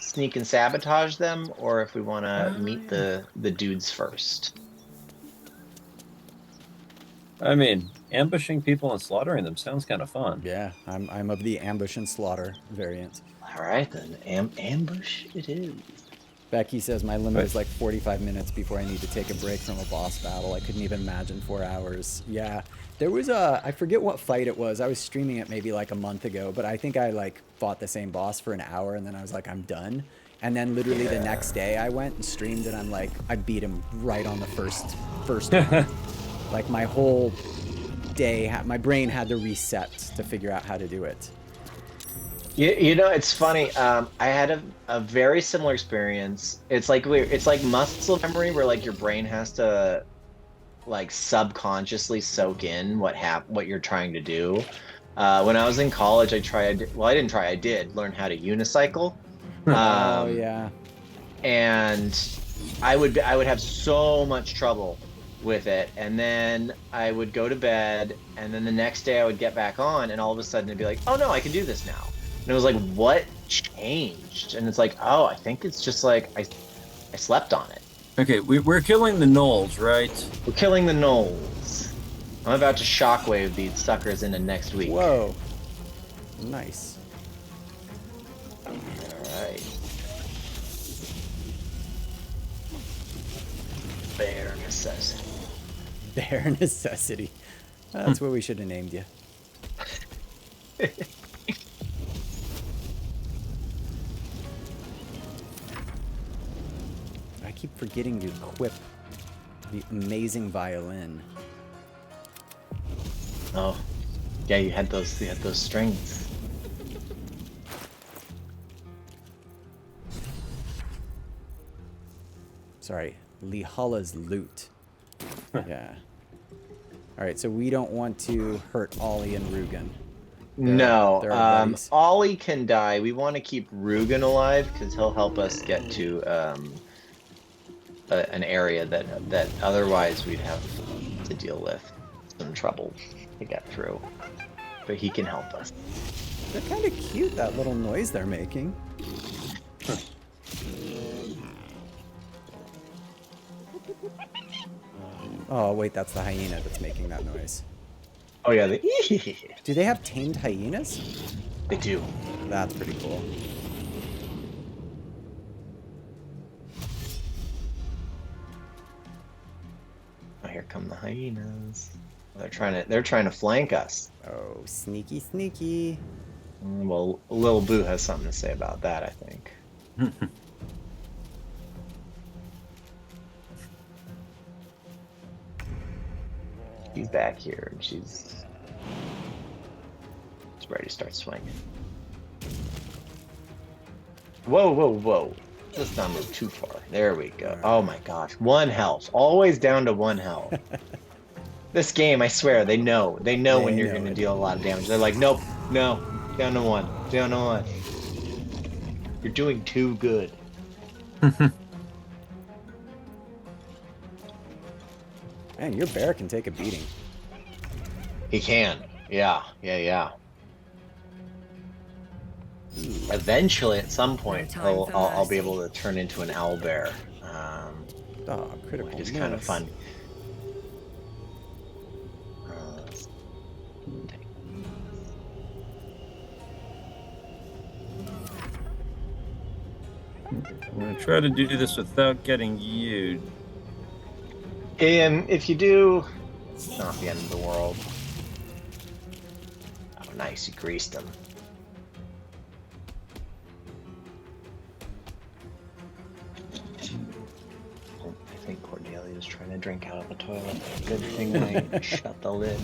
sneak and sabotage them, or if we want to meet the dudes first. I mean, ambushing people and slaughtering them sounds kind of fun. Yeah, I'm of the ambush and slaughter variant. All right, then. Ambush it is. Becky says my limit is like 45 minutes before I need to take a break from a boss battle. I couldn't even imagine 4 hours. Yeah, there was I forget what fight it was. I was streaming it maybe like a month ago, but I think I like fought the same boss for an hour and then I was like, I'm done. And then literally the next day I went and streamed and I'm like, I beat him right on the first one. Like my whole day, my brain had to reset to figure out how to do it. You know, it's funny. I had a very similar experience. It's like muscle memory, where like your brain has to like subconsciously soak in what you're trying to do. When I was in college, I did learn how to unicycle. Oh yeah. And I would have so much trouble with it, and then I would go to bed, and then the next day I would get back on, and all of a sudden it'd be like, oh no, I can do this now. And it was like, what changed? And it's like, oh, I think it's just like I slept on it. Okay, we're killing the gnolls, right? We're killing the gnolls. I'm about to shockwave these suckers into next week. Whoa. Nice. All right. Bare necessity. Bare necessity. That's what we should have named you. I keep forgetting to equip the amazing violin. Oh, yeah, you had those strings. Sorry, Lihala's loot. Yeah. All right, so we don't want to hurt Ollie and Rugen. No, they're our buddies. Ollie can die. We want to keep Rugen alive because he'll help us get to an area that otherwise we'd have to deal with some trouble to get through. But he can help us. They're kind of cute, that little noise they're making. Oh, wait, that's the hyena that's making that noise. Oh yeah, Do they have tamed hyenas? they do. That's pretty cool. Oh, here come the hyenas. They're trying to flank us. Oh, sneaky, sneaky. Well, Lil Boo has something to say about that, I think. She's back here, and she's ready to start swinging. Whoa, whoa, whoa. Let's not move too far. There we go. Oh my gosh. 1 health. Always down to 1 health. This game, I swear, they know. They know when you're going to deal a lot of damage. They're like, nope, no, down to 1. Down to 1. You're doing too good. Man, your bear can take a beating. He can. Yeah, yeah, yeah. Eventually, at some point, I'll be able to turn into an owlbear. Oh, critical Which is kind of miss. fun. I'm gonna try to do this without getting you. And if you do, it's not the end of the world. Oh, nice, you greased him. I think Cordelia's trying to drink out of the toilet. Good thing I shut the lid.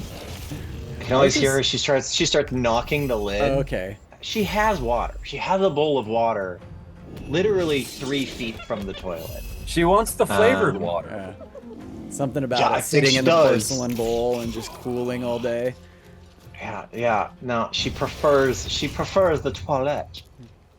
I can always hear her. She starts knocking the lid. Oh, okay. She has water. She has a bowl of water, literally 3 feet from the toilet. She wants the flavored water. Something about Yeah, I it think sitting she in the does. porcelain bowl and just cooling all day. Yeah. No, she prefers the toilet.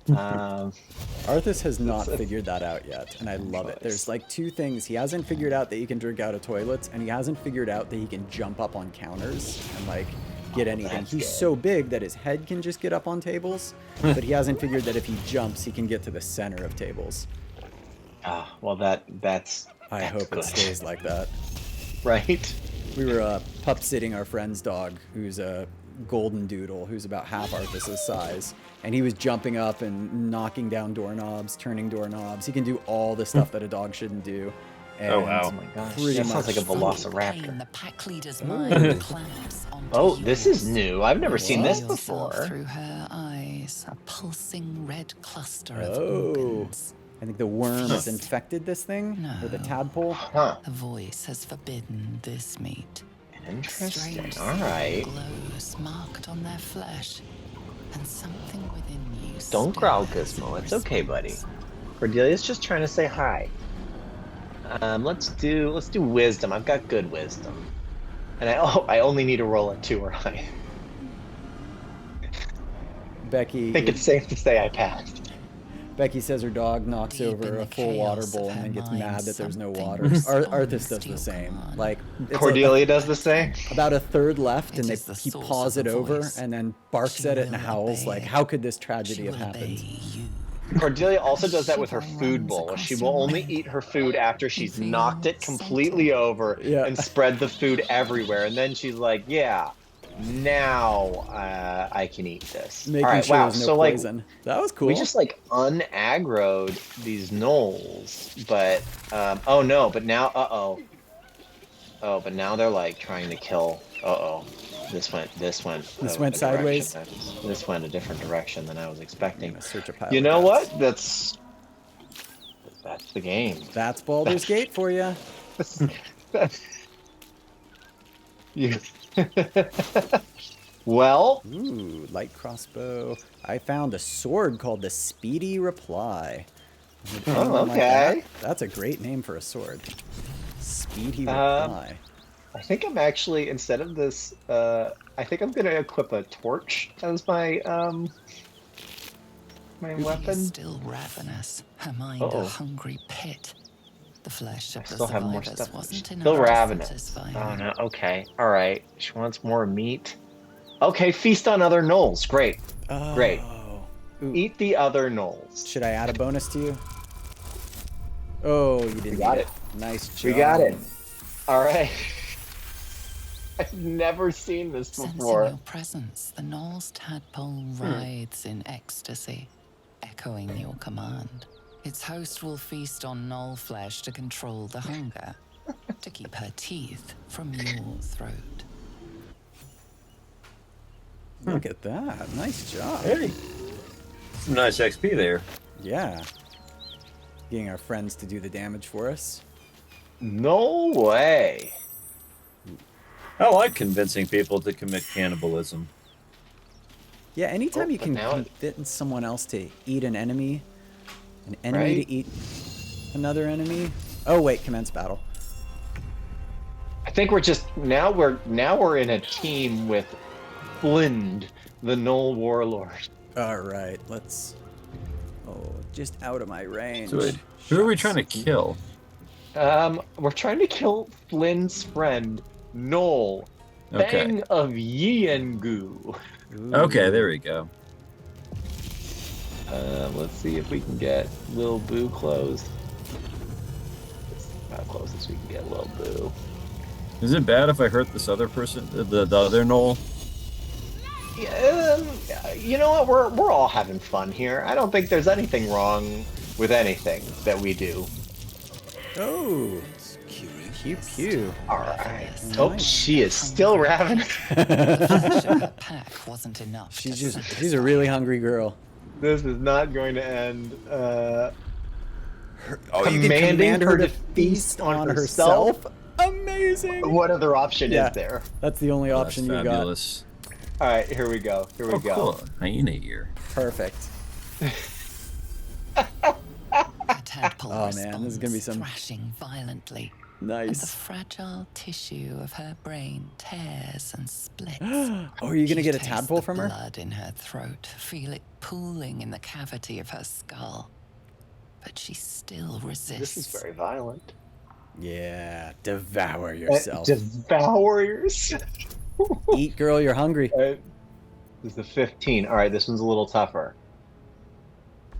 Arthas has not It's- figured that out yet, and I love it. Nice. There's like two things. He hasn't figured out that he can drink out of toilets, and he hasn't figured out that he can jump up on counters and like get anything. that's He's good. so big that his head can just get up on tables, but he hasn't figured that if he jumps, he can get to the center of tables. Well, that's I hope good. it stays like that. Right. We were pup sitting our friend's dog, who's a golden doodle, who's about half Arthas's size, and he was jumping up and knocking down doorknobs, turning doorknobs. He can do all the stuff that a dog shouldn't do. And Oh, wow. Oh my gosh. pretty That sounds much- like a velociraptor. The pack leader's mind clamps onto Oh, this is yours. new. I've never seen this See yourself before. Through her eyes, a pulsing red cluster of Oh, organs. I think the worm has infected this thing, or the No. tadpole. Huh. The voice has forbidden this meat. Interesting. Strange All right. glows marked on their flesh, and something within you. Don't growl, stirs Gizmo. in It's okay, buddy. response. Cordelia's just trying to say hi. Let's do wisdom. I've got good wisdom, and I only need to roll a 2 or higher. Becky, I think it's safe to say I passed. Becky says her dog knocks Deep over in a the full water chaos of bowl her and then gets mind, mad that there's no something water. responds Arthas does to the your same. command. Like it's Cordelia does the same. about a third left, It and is the he source paws of it the over voice. and then barks She at it and will howls obey like, it. "How could this She tragedy have will obey happened?" you. Cordelia also does that with her Shiver food runs bowl. across She your will only mind. eat her food after she's feel knocked it completely scented. over Yeah. and spread the food everywhere. And then she's like, "Yeah, now I can eat this." Making All right, sure wow. there's no So like poison. That was cool. we just like unaggroed these gnolls, but oh no, but now but now they're like trying to kill. This went This a went direction sideways? this went a different direction than I was expecting. Gonna search a pile You of know guts. what? That's the game. That's Baldur's Gate for you. You. Well, Ooh, light crossbow. I found a sword called the Speedy Reply. Would anyone like that? okay. That's a great name for a sword. Speedy Um, Reply. I think I'm actually instead of this. I think I'm gonna equip a torch as my my She is weapon. still ravenous, her mind Uh-oh. a hungry pit. The flesh I of the still have more survivors stuff. wasn't Still enough to ravenous. satisfy Oh her. no. Okay. All right. She wants more meat. Okay. Feast on other gnolls. Great. Great. Oh. Ooh, Eat the other gnolls. should I add a bonus to you? Oh, you didn't got need it. Nice job. We got it. All right. I've never seen this Sensing before. your presence, the Knoll's tadpole writhes in ecstasy, echoing your command. Its host will feast on Knoll flesh to control the hunger, to keep her teeth from your throat. Look at that. Nice job. Hey, some nice XP there. Yeah. Getting our friends to do the damage for us. No way. I like convincing people to commit cannibalism. Yeah, anytime Oh, you but can now it- convince someone else to eat an enemy to Right. eat another enemy. Oh wait, commence battle. I think we're just now we're in a team with Flind, the Gnoll warlord. All right, let's. Oh, just out of my range. So wait, who are we Shucks. trying to kill? We're trying to kill Flynn's friend, Gnoll, Okay. Fang of Yengu. Ooh. Okay, there we go. Let's see if we can get Lil Boo closed. How close as we can get Lil Boo. Is it bad if I hurt this other person, the other Knoll? Yeah, you know what? We're all having fun here. I don't think there's anything wrong with anything that we do. Oh, pew pew. All right. Nice. Oh, she is still ravenous. The flesh of her pack wasn't enough. to She's a satisfy really hungry girl. This is not going to end. Oh, you can Commanding command her her to to feast on herself. Amazing. What other option Yeah. is there? That's the only option you Fabulous. All right, here we go. Here we Oh, go. cool. Hyena ear. got. Perfect. The tadpole Oh, man, this is gonna be responds, some- thrashing violently. and the Nice. fragile tissue of her brain tears and splits. Oh, are you gonna get a taste tadpole the from her? blood in her throat, feel it pooling in the cavity of her skull. But she still resists. This is very violent. Yeah, devour yourself. Devour yourself. Eat, girl, you're hungry. This is the 15. All right, this one's a little tougher.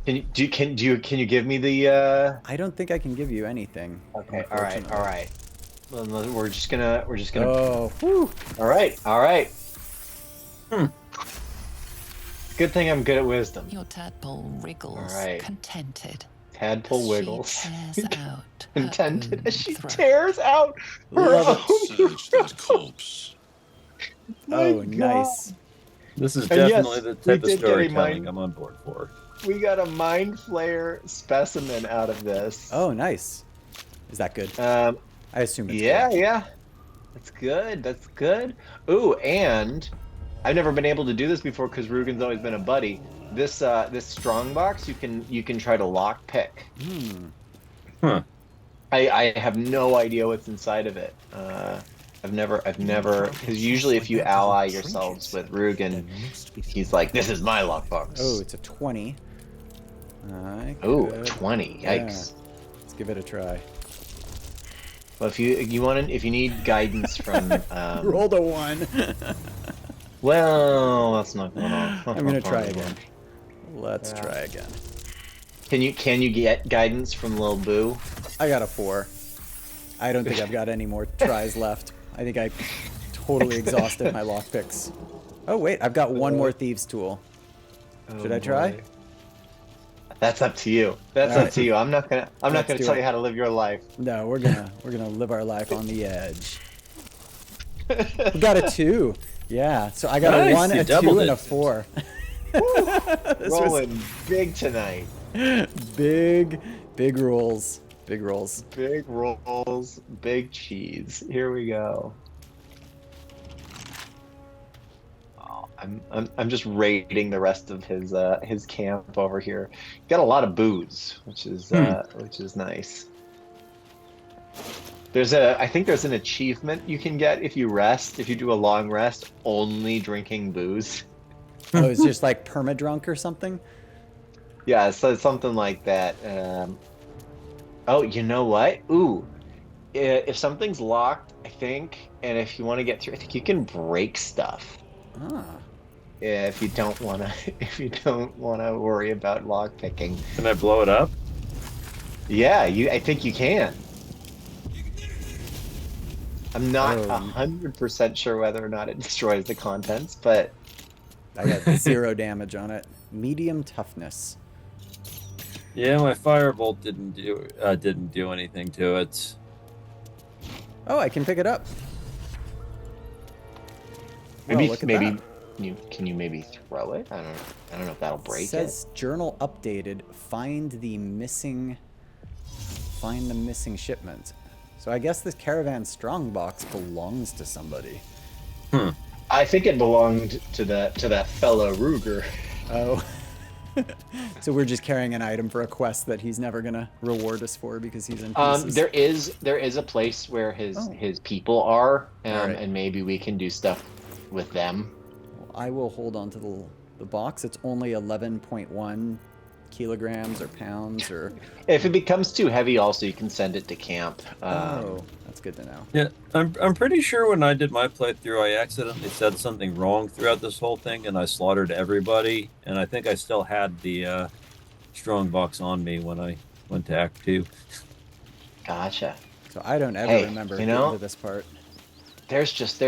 Can you give me the I don't think I can give you anything. Okay, all right. unfortunately. Well, we're just gonna Oh, whew. All right. Good thing I'm good at wisdom. Your tadpole wriggles, All right. contented. Tadpole as wiggles. She tears out her Contented own as she throat. tears out her Love own. Search that corpse. Oh, My nice. This is And yes, definitely the we type of did get a storytelling mind- I'm on board for. We got a mind flayer specimen out of this. Oh, nice. Is that good? I assume it's Yeah, good. yeah. That's good. Ooh, and I've never been able to do this before because Rugen's always been a buddy. This strong box you can try to lock pick. Huh. I have no idea what's inside of it. I've never because usually if you ally yourselves with Rugen, he's like, this is my lockbox. Oh, it's a 20. Ooh, Could- 20. yeah. Yikes. Let's give it a try. Well, if you need guidance from Rolled a 1. well, that's not going on. I'm gonna try again. Let's Yeah. try again. Can you get guidance from Lil Boo? I got a 4. I don't think I've got any more tries left. I think I totally exhausted my lockpicks. Oh wait, I've got one more thieves tool. Should I try? boy. That's up to you. That's All up right. to you. I'm not gonna Let's do tell it. you how to live your life. No, we're gonna live our life on the edge. We got a 2. Yeah, so I got Nice, a 1, you a 2, doubled and a it. 4. This was Rolling big tonight. big rolls. Big rolls. Big rolls, big cheese. Here we go. Oh, I'm just raiding the rest of his camp over here. Got a lot of booze, which is nice. I think there's an achievement you can get if you rest, if you do a long rest, only drinking booze. Oh, it's just like permadrunk or something? Yeah, so it's something like that. Oh, you know what? Ooh, if something's locked, I think, and if you want to get through, I think you can break stuff. Ah. If you don't wanna, worry about lock picking. Can I blow it up? Yeah, I think you can. I'm not Oh. 100% sure whether or not it destroys the contents, but I got 0 damage on it. Medium toughness. Yeah, my firebolt didn't do anything to it. Oh, I can pick it up. maybe look at maybe that. can you maybe throw it? I don't know if that'll break Says journal updated. Find the missing shipment. So I guess this caravan strongbox belongs to somebody. it. I think it belonged to that fellow Ruger. Oh. So we're just carrying an item for a quest that he's never gonna reward us for because he's in pieces. There is a place where his Oh. his people are, Alright. and maybe we can do stuff with them. I will hold on to the box. It's only 11.1 kilograms or pounds or. If it becomes too heavy, also you can send it to camp. Oh, that's good to know. Yeah, I'm pretty sure when I did my playthrough, I accidentally said something wrong throughout this whole thing, and I slaughtered everybody. And I think I still had the strong box on me when I went to Act 2. Gotcha. So I don't ever Hey, remember you getting know- to this part. There's just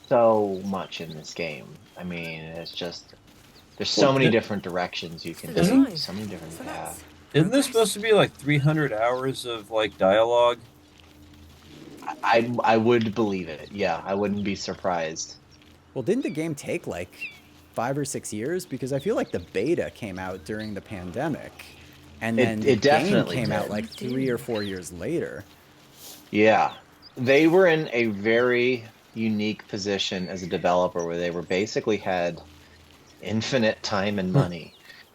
so much in this game. I mean, there's so many different directions you can Isn't- take, so many different paths. Isn't this supposed to be like 300 hours of like dialogue? I would believe it. Yeah, I wouldn't be surprised. Well, didn't the game take like 5 or 6 years? Because I feel like the beta came out during the pandemic, and then the It definitely game came out did. like 3 or 4 years later. Yeah, they were in a very unique position as a developer where they were basically had infinite time and money.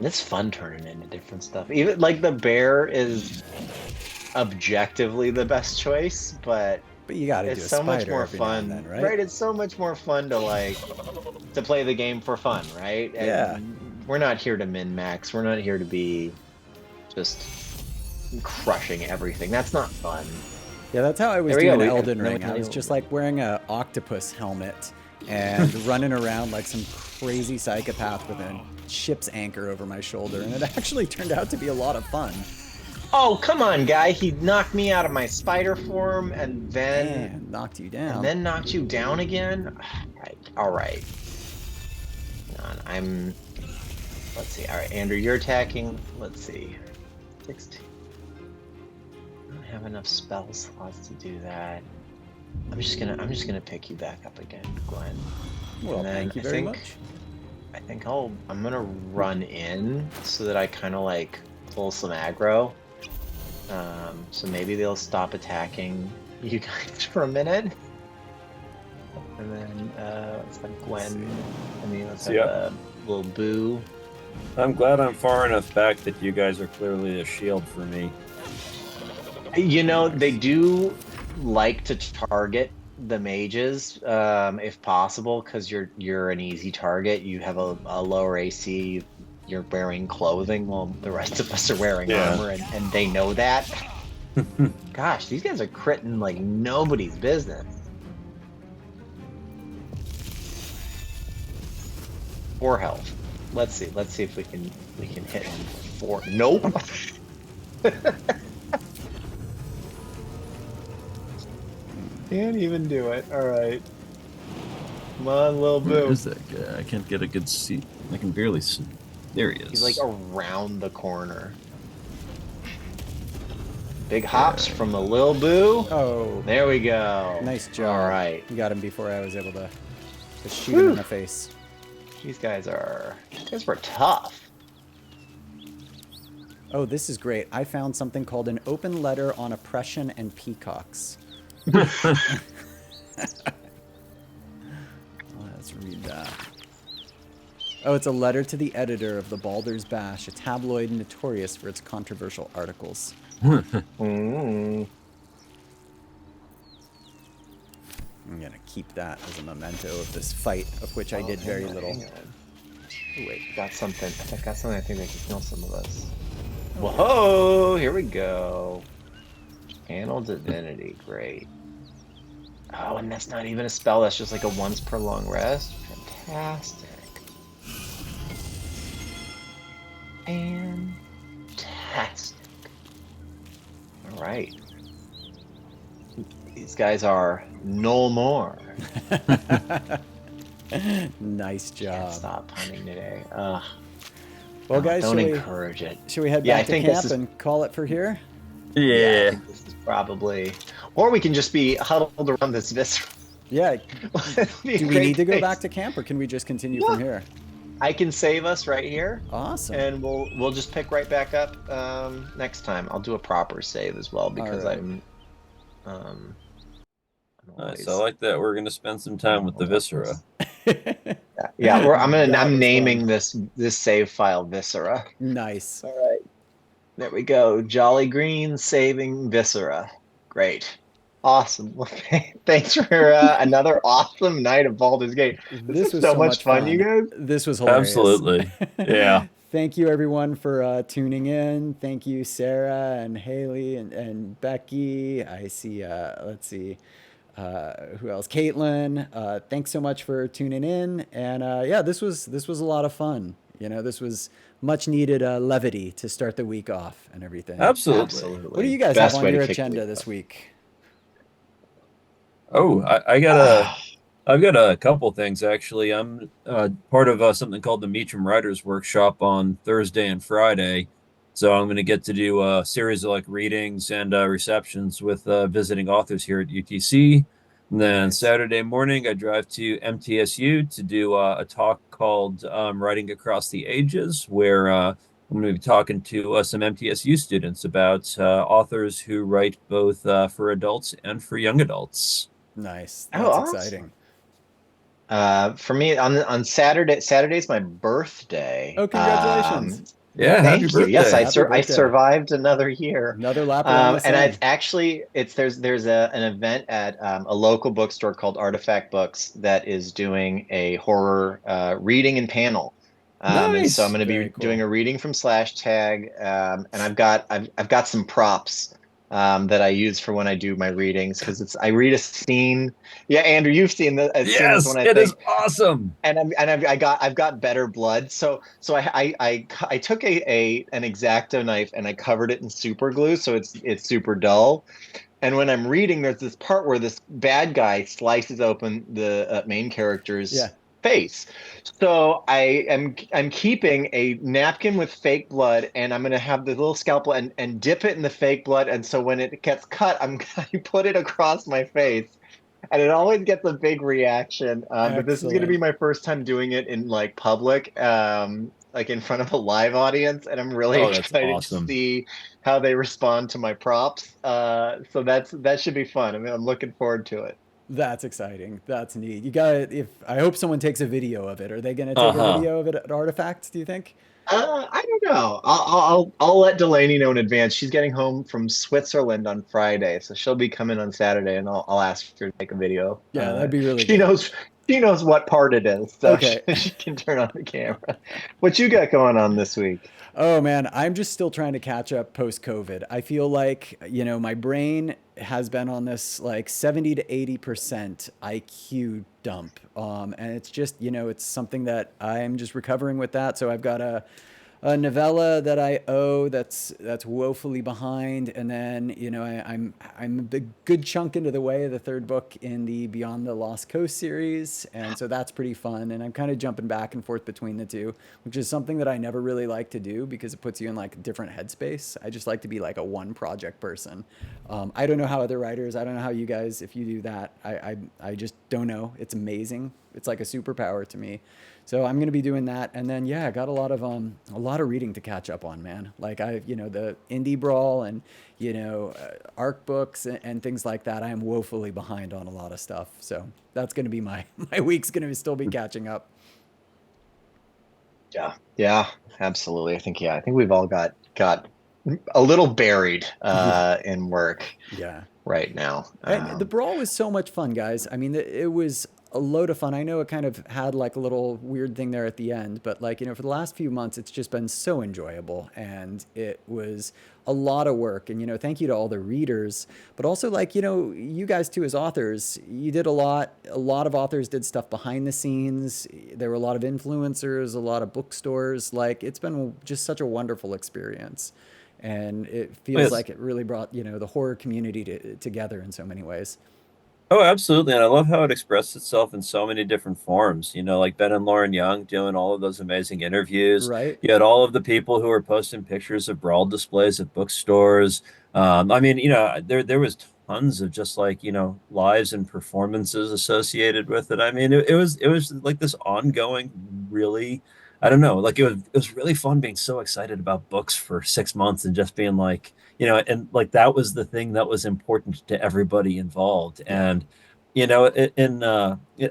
It's fun turning into different stuff. Even like the bear is objectively the best choice, but But you got to do it's a so much spider more every now and fun, then, right? right? It's so much more fun to like to play the game for fun, right? Yeah. And we're not here to min max. We're not here to be just crushing everything. That's not fun. Yeah, that's how I was There we go. doing We- Elden then we Ring. can I was do- just like wearing a octopus helmet and running around like some crazy psychopath with a ship's anchor over my shoulder, and it actually turned out to be a lot of fun. Oh, come on, guy. He knocked me out of my spider form and And knocked you down. knocked you down again. All right. Hang on. Let's see. All right, Andrew, you're attacking. Let's see. 16. I don't have enough spell slots to do that. I'm just gonna pick you back up again, Gwen. Well, And then thank you I very think- much. I think I'm gonna run in so that I kind of like pull some aggro. So maybe they'll stop attacking you guys for a minute. And then let's have Gwen. Let's have Yeah. a little Boo. I'm glad I'm far enough back that you guys are clearly a shield for me. You know, they do like to target the mages, if possible, because you're an easy target. You have a lower AC. You're wearing clothing while the rest of us are wearing Yeah. armor, and they know that. Gosh, these guys are critting like nobody's business. Four health. Let's see if we can hit him. Four. Nope. Can't even do it. All right. Come on, little Where Boo. is that guy? I can't get a good seat. I can barely see. There he is. He's like around the corner. Big hops from the Lil Boo. Oh, There we go. nice job. All right. You got him before I was able to shoot him in Whew. the face. These guys were tough. Oh, this is great. I found something called an open letter on oppression and peacocks. Let's read that. Oh, it's a letter to the editor of the Baldur's Bash, a tabloid notorious for its controversial articles. Mm. I'm gonna keep that as a memento of this fight, of which I did very little. Hang on. Oh, wait. Got something. I got something. I think they can kill some of us. Whoa! Here we go. Channel divinity. Great. Oh, and that's not even a spell. That's just like a once per long rest. Fantastic. Fantastic. All right. These guys are no more. Nice Can't job. stop punning today. Well, No, guys, don't should encourage it. we head Yeah, I back to think this camp is- and call it for here? I yeah. think this is probably, or we can just be huddled around this viscera. Yeah. That'd be a Do we great need to go place. back to camp, or can we just continue from here? I can save us right here, Awesome. and we'll just pick right back up next time. I'll do a proper save as well because Alright. I'm Nice. I like that. We're gonna spend some time with the viscera. yeah. I'm was naming this save file Viscera. Nice. All right, there we go. Jolly Green saving Viscera. Great. Awesome. Well, thanks for another awesome night of Baldur's Gate. This was so much fun, you guys. This was hilarious. Absolutely. Yeah. Thank you, everyone, for tuning in. Thank you, Sarah and Haley and Becky. I see, let's see, who else? Caitlin. Thanks so much for tuning in. And yeah, this was a lot of fun. You know, this was much needed levity to start the week off and everything. Absolutely. What do you guys Best have way on to your kick the agenda week this off. week? Oh, I've got a couple things actually. I'm part of something called the Meacham Writers Workshop on Thursday and Friday. So I'm going to get to do a series of like readings and receptions with visiting authors here at UTC. And then Nice. Saturday morning, I drive to MTSU to do a talk called Writing Across the Ages, where I'm going to be talking to some MTSU students about authors who write both for adults and for young adults. Nice. Oh, That's awesome. exciting. For me on Saturday's my birthday. Oh, congratulations. Yeah, happy Thank you. Yes, birthday. Happy I birthday. survived another year. Another lap around the And sun. it's actually there's an event at a local bookstore called Artifact Books that is doing a horror reading and panel. And so I'm Nice. going to Very be doing cool. a reading from Slash Tag, and I've got some props that I use for when I do my readings because it's I read a scene. Yeah, Andrew, you've seen this Yes, one, I it is think, awesome. and I've got better blood. So I took an X-Acto knife and I covered it in super glue so it's super dull. And when I'm reading, there's this part where this bad guy slices open the main character's Yeah. face. So I'm keeping a napkin with fake blood, and I'm gonna have the little scalpel and dip it in the fake blood. And so when it gets cut, I put it across my face, and it always gets a big reaction. But this is going to be Excellent. my first time doing it in like public, like in front of a live audience, and I'm really Oh, that's excited to awesome. see how they respond to my props. So that should be fun. I mean, I'm looking forward to it. That's exciting. That's neat. You got it. If I hope someone takes a video of it. Are they going to take a Uh-huh. video of it at Artifacts, do you think? I don't know. I'll let Delaney know in advance. She's getting home from Switzerland on Friday, so she'll be coming on Saturday, and I'll ask her to take a video. Yeah, that'd be really She good. knows she knows what part it is, so Okay. she can turn on the camera. What you got going on this week? Oh man, I'm just still trying to catch up post COVID. I feel like, my brain has been on this like 70 to 80% IQ dump. And it's just, it's something that I'm just recovering with that. So I've got a novella that I owe that's woefully behind, and then I'm a big good chunk into the way of the third book in the Beyond the Lost Coast series, and so that's pretty fun. And I'm kind of jumping back and forth between the two, which is something that I never really like to do because it puts you in like a different headspace. I just like to be like a one project person. I don't know how other writers. I don't know how you guys if you do that. I just don't know. It's amazing. It's like a superpower to me. So I'm going to be doing that, and then yeah, I got a lot of reading to catch up on, man. Like the indie brawl and arc books and things like that. I am woefully behind on a lot of stuff. So that's going to be my my week's going to still be catching up. Yeah, yeah, absolutely. I think we've all got a little buried Yeah, in work yeah. right now. And the brawl was so much fun, guys. I mean, it was a load of fun. I know it kind of had like a little weird thing there at the end, but like, for the last few months, it's just been so enjoyable, and it was a lot of work. And, thank you to all the readers, but also like, you guys too, as authors, you did a lot. A lot of authors did stuff behind the scenes. There were a lot of influencers, a lot of bookstores. Like, it's been just such a wonderful experience. And it feels Yes. like it really brought, the horror community together in so many ways. Oh, absolutely. And I love how it expressed itself in so many different forms. Like Ben and Lauren Young doing all of those amazing interviews. Right? You had all of the people who were posting pictures of brawl displays at bookstores. I mean, there was tons of just like, lives and performances associated with it. I mean, it was like this ongoing, really, I don't know, like it was really fun being so excited about books for 6 months and just being like, and like that was the thing that was important to everybody involved. Yeah. And,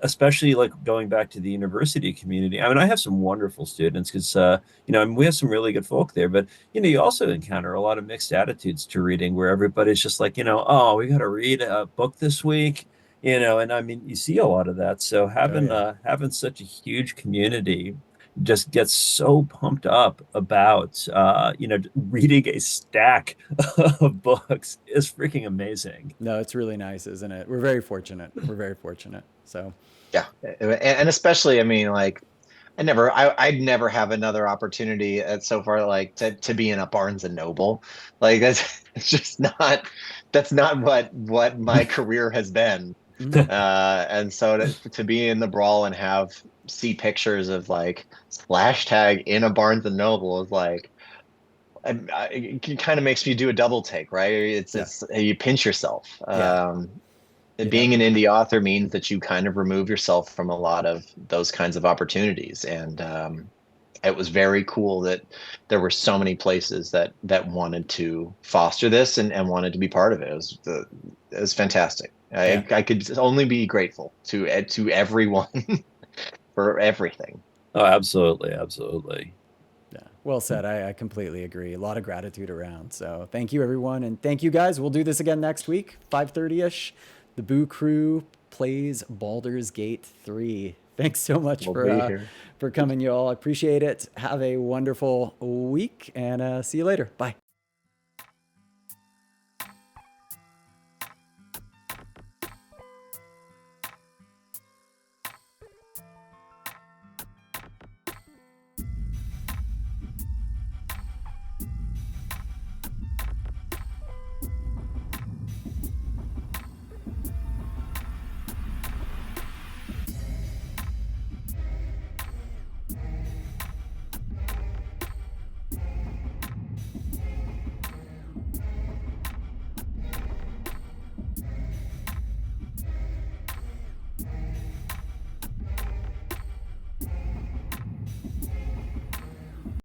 especially like going back to the university community, I mean, I have some wonderful students because, I mean, we have some really good folk there, but, you also encounter a lot of mixed attitudes to reading where everybody's just like, oh, we got to read a book this week. And I mean, you see a lot of that. So Oh having yeah. having such a huge community just gets so pumped up about reading a stack of books is freaking amazing. No, it's really nice, isn't it? We're very fortunate. We're very fortunate. So Yeah, and especially, I mean, like I'd never have another opportunity at so far like to be in a Barnes and Noble. Like that's it's just not that's not what my career has been. mhm. And so to be in the brawl and see pictures of like splash tag in a Barnes and Noble is like it kind of makes me do a double take, right? Yeah. It's you pinch yourself. Yeah. Yeah. Being an indie author means that you kind of remove yourself from a lot of those kinds of opportunities, and it was very cool that there were so many places that wanted to foster this and wanted to be part of it. It was fantastic. I could only be grateful to everyone for everything. Oh, absolutely, absolutely. Yeah, well said. I completely agree. A lot of gratitude around. So thank you, everyone, and thank you guys. We'll do this again next week, 5:30ish. The Boo Crew plays Baldur's Gate 3. Thanks so much We'll be here. for coming, y'all. I appreciate it. Have a wonderful week, and see you later. Bye.